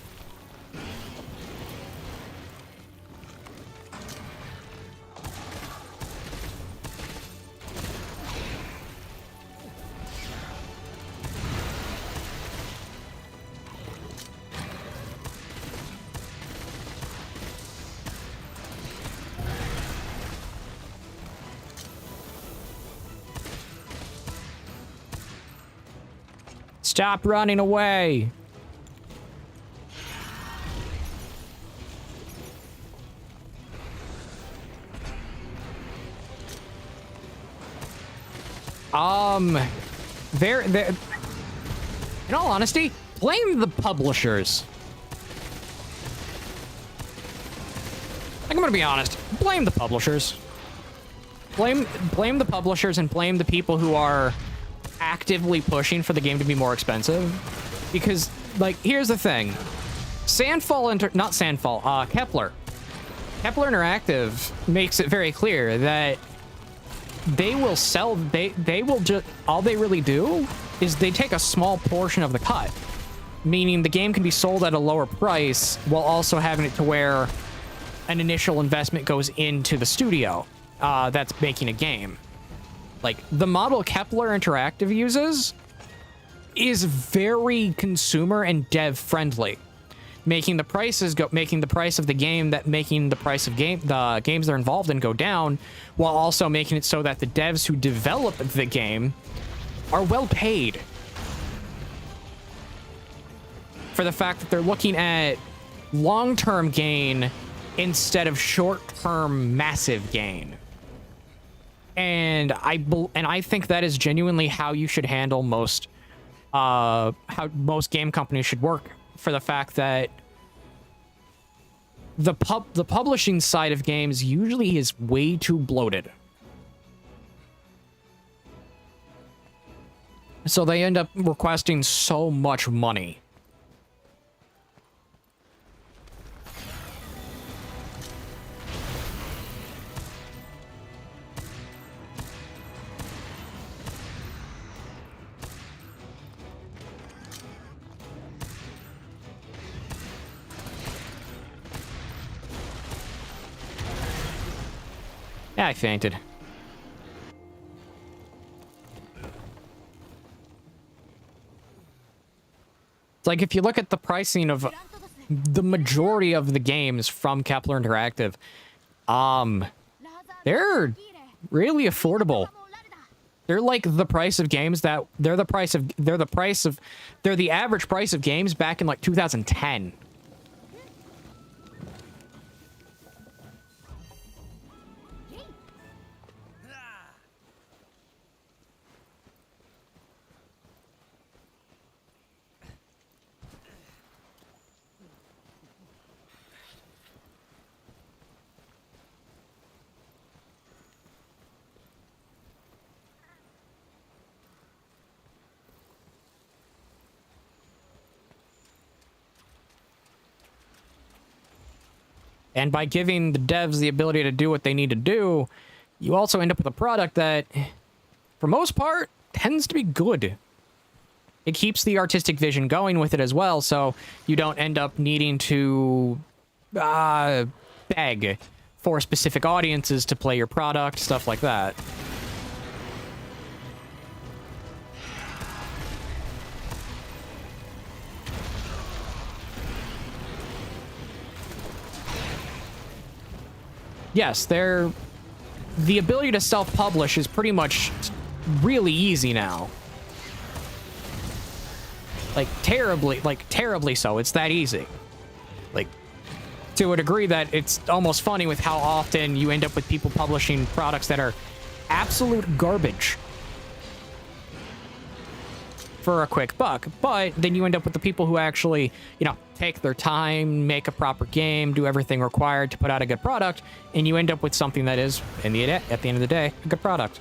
Stop running away. They're in all honesty, blame the publishers. Like, I'm gonna be honest, blame the publishers. Blame the publishers and blame the people who are actively pushing for the game to be more expensive. Because, like, here's the thing. Kepler Interactive makes it very clear that they will sell, they will just, all they really do is they take a small portion of the cut. Meaning the game can be sold at a lower price while also having it to where an initial investment goes into the studio that's making a game. Like, the model Kepler Interactive uses is very consumer and dev friendly, making the price of the game the games they're involved in go down, while also making it so that the devs who develop the game are well paid for the fact that they're looking at long-term gain instead of short-term massive gain. And I think that is genuinely how you should handle how most game companies should work, for the fact that the publishing side of games usually is way too bloated. So they end up requesting so much money. Yeah, I fainted. It's like if you look at the pricing of the majority of the games from Kepler Interactive, they're really affordable. They're like the price of games that they're the average price of games back in like 2010. And by giving the devs the ability to do what they need to do, you also end up with a product that, for most part, tends to be good. It keeps the artistic vision going with it as well, so you don't end up needing to beg for specific audiences to play your product, stuff like that. Yes, the ability to self-publish is pretty much really easy now. Like, terribly so. It's that easy. Like, to a degree that it's almost funny with how often you end up with people publishing products that are absolute garbage for a quick buck. But then you end up with the people who actually, you know, take their time, make a proper game, do everything required to put out a good product, and you end up with something that is, at the end of the day, a good product.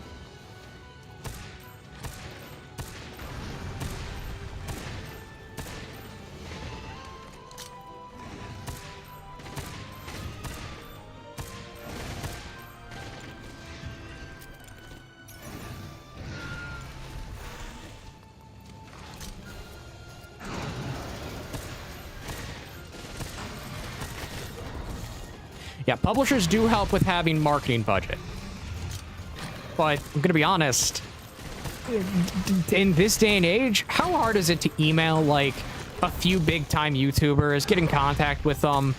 Yeah, publishers do help with having marketing budget. But I'm gonna be honest, in this day and age, how hard is it to email like a few big-time YouTubers, get in contact with them,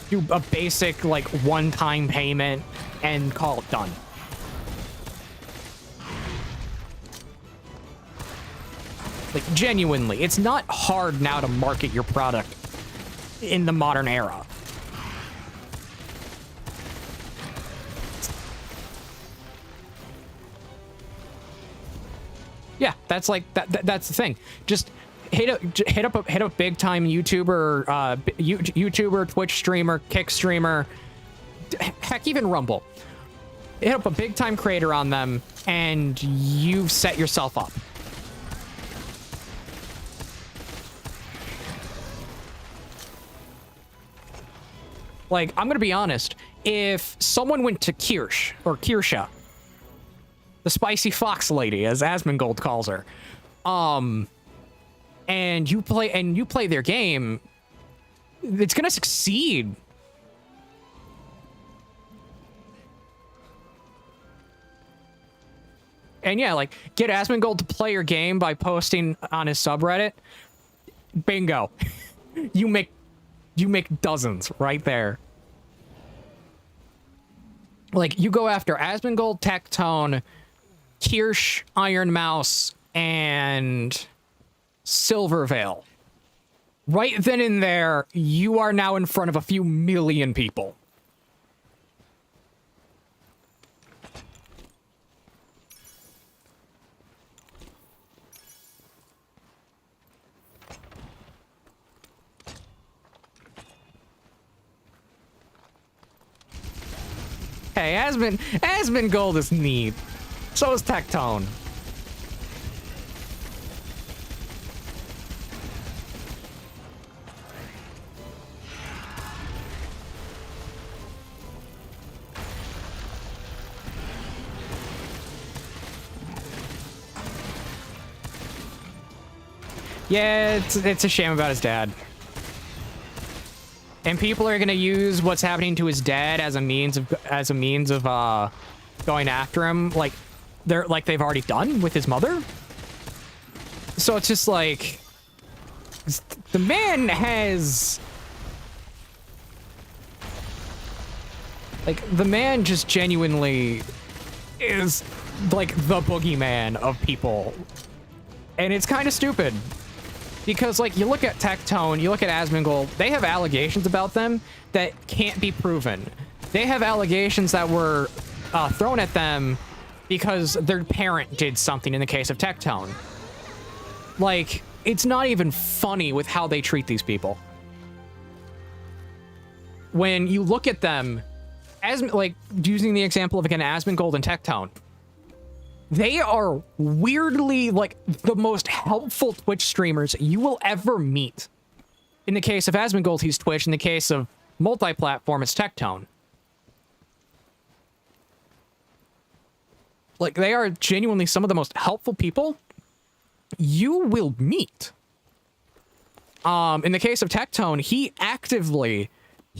do a basic like one-time payment, and call it done? Like, genuinely, it's not hard now to market your product in the modern era. Yeah, that's like that's the thing. Just hit up a big time YouTuber, YouTuber, Twitch streamer, Kick streamer, heck, even Rumble. Hit up a big time creator on them, and you've set yourself up. Like, I'm gonna be honest. If someone went to Kirsch or Kirsha, the spicy fox lady, as Asmongold calls her, and you play their game, it's gonna succeed. And yeah, like, get Asmongold to play your game by posting on his subreddit. Bingo. you make dozens right there. Like, you go after Asmongold, Tectone, Kirsch, Iron Mouse, and Silvervale. Right then and there, you are now in front of a few million people. Hey, Asmongold is neat. So is Tectone. Yeah, it's a shame about his dad. And people are gonna use what's happening to his dad as a means of going after him, like they've already done with his mother. So it's just like, The man has... Like, the man just genuinely is, like, the boogeyman of people. And it's kind of stupid. Because, like, you look at Tectone, you look at Asmongold, they have allegations about them that can't be proven. They have allegations that were thrown at them because their parent did something in the case of Tectone. Like, it's not even funny with how they treat these people. When you look at them, as like, using the example of, again, Asmongold and Tectone, they are weirdly, like, the most helpful Twitch streamers you will ever meet. In the case of Asmongold, he's Twitch. In the case of multi-platform, it's Tectone. Like, they are genuinely some of the most helpful people you will meet. In the case of Tectone, he actively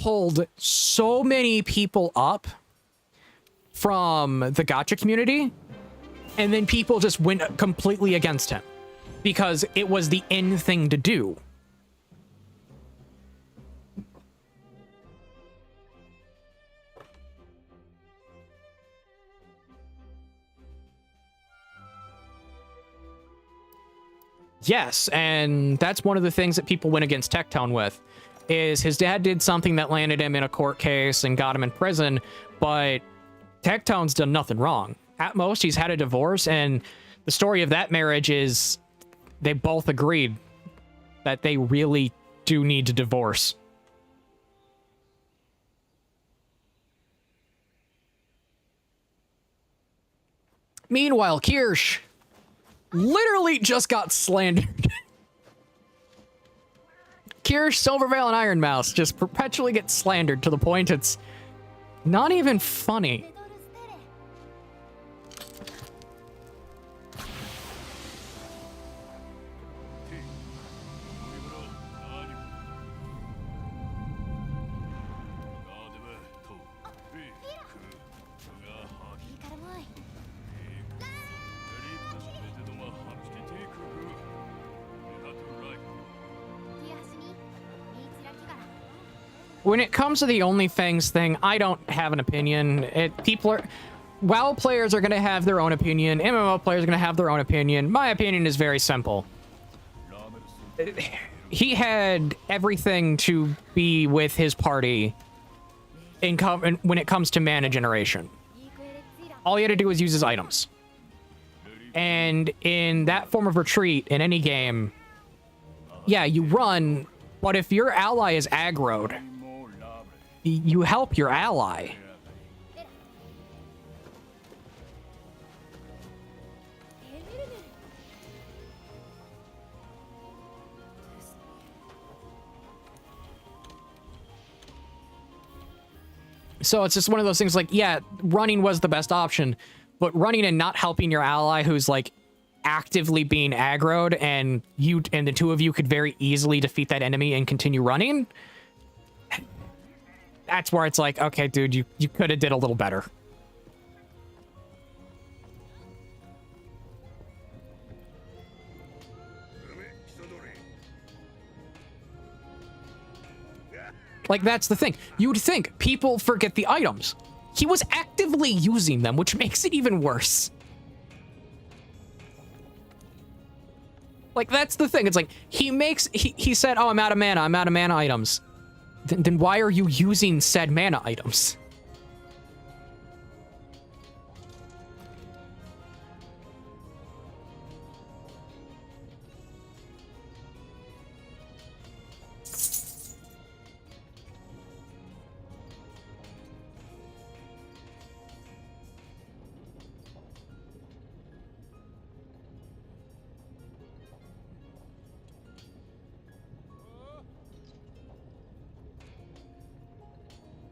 pulled so many people up from the gacha community, and then people just went completely against him because it was the in thing to do. Yes, and that's one of the things that people went against Tectone with, is his dad did something that landed him in a court case and got him in prison, but Tectone's done nothing wrong. At most, he's had a divorce, and the story of that marriage is they both agreed that they really do need to divorce. Meanwhile, Kirsch literally just got slandered. Kirsch, Silverveil, and Iron Mouse just perpetually get slandered to the point it's not even funny. When it comes to the OnlyFans thing, I don't have an opinion. WoW players are going to have their own opinion. MMO players are going to have their own opinion. My opinion is very simple. He had everything to be with his party when it comes to mana generation. All he had to do was use his items. And in that form of retreat, in any game, yeah, you run, but if your ally is aggroed, you help your ally. So it's just one of those things like, yeah, running was the best option, but running and not helping your ally who's like actively being aggroed, and the two of you could very easily defeat that enemy and continue running. That's where it's like, okay, dude, you could have did a little better. Like, that's the thing. You'd think people forget the items. He was actively using them, which makes it even worse. Like, that's the thing. It's like, he said, oh, I'm out of mana items. Then why are you using said mana items?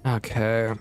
Okay.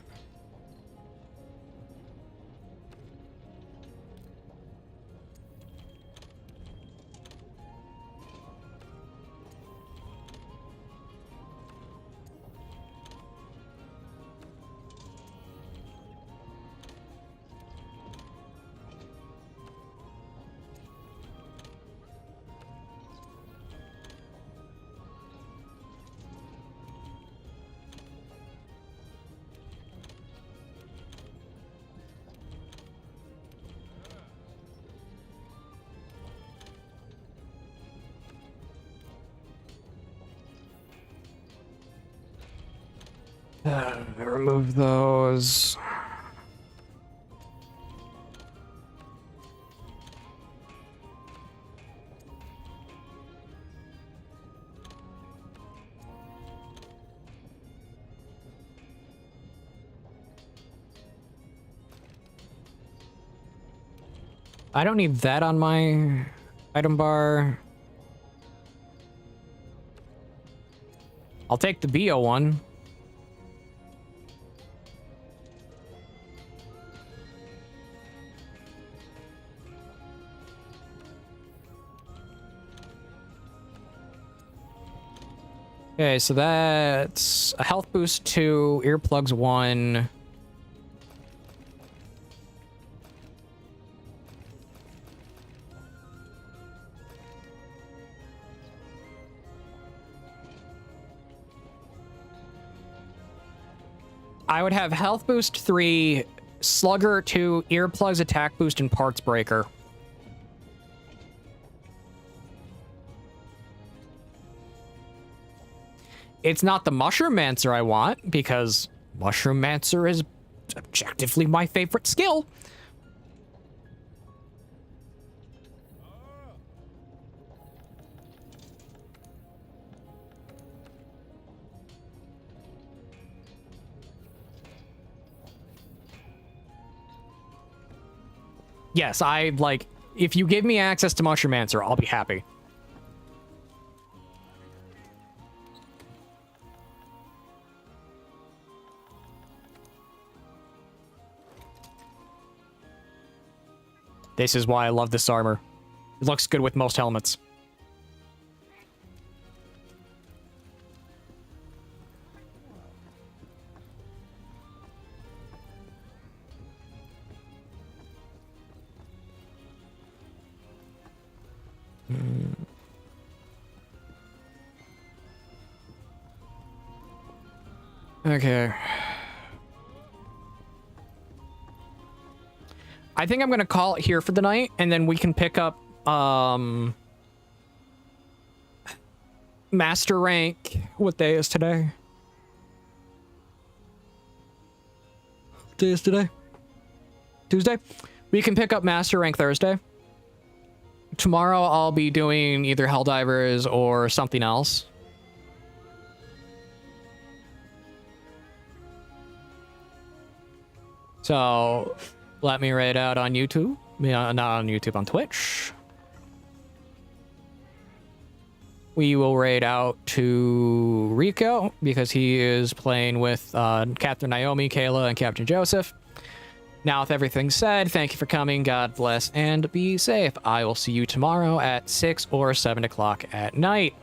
Remove those. I don't need that on my item bar. I'll take the BO one. Okay, so that's a health boost 2, earplugs 1. I would have health boost 3, slugger 2, earplugs, attack boost, and parts breaker. It's not the Mushroom-mancer I want, because Mushroom-mancer is objectively my favorite skill. Yes, if you give me access to Mushroom-mancer, I'll be happy. This is why I love this armor. It looks good with most helmets. Okay. I think I'm going to call it here for the night, and then we can pick up, Master Rank. What day is today? What day is today? Tuesday? We can pick up Master Rank Thursday. Tomorrow I'll be doing either Helldivers or something else. So, let me raid out on YouTube. Not on YouTube, on Twitch. We will raid out to Rico, because he is playing with Captain Naomi, Kayla, and Captain Joseph. Now, with everything said, thank you for coming. God bless and be safe. I will see you tomorrow at 6 or 7 o'clock at night.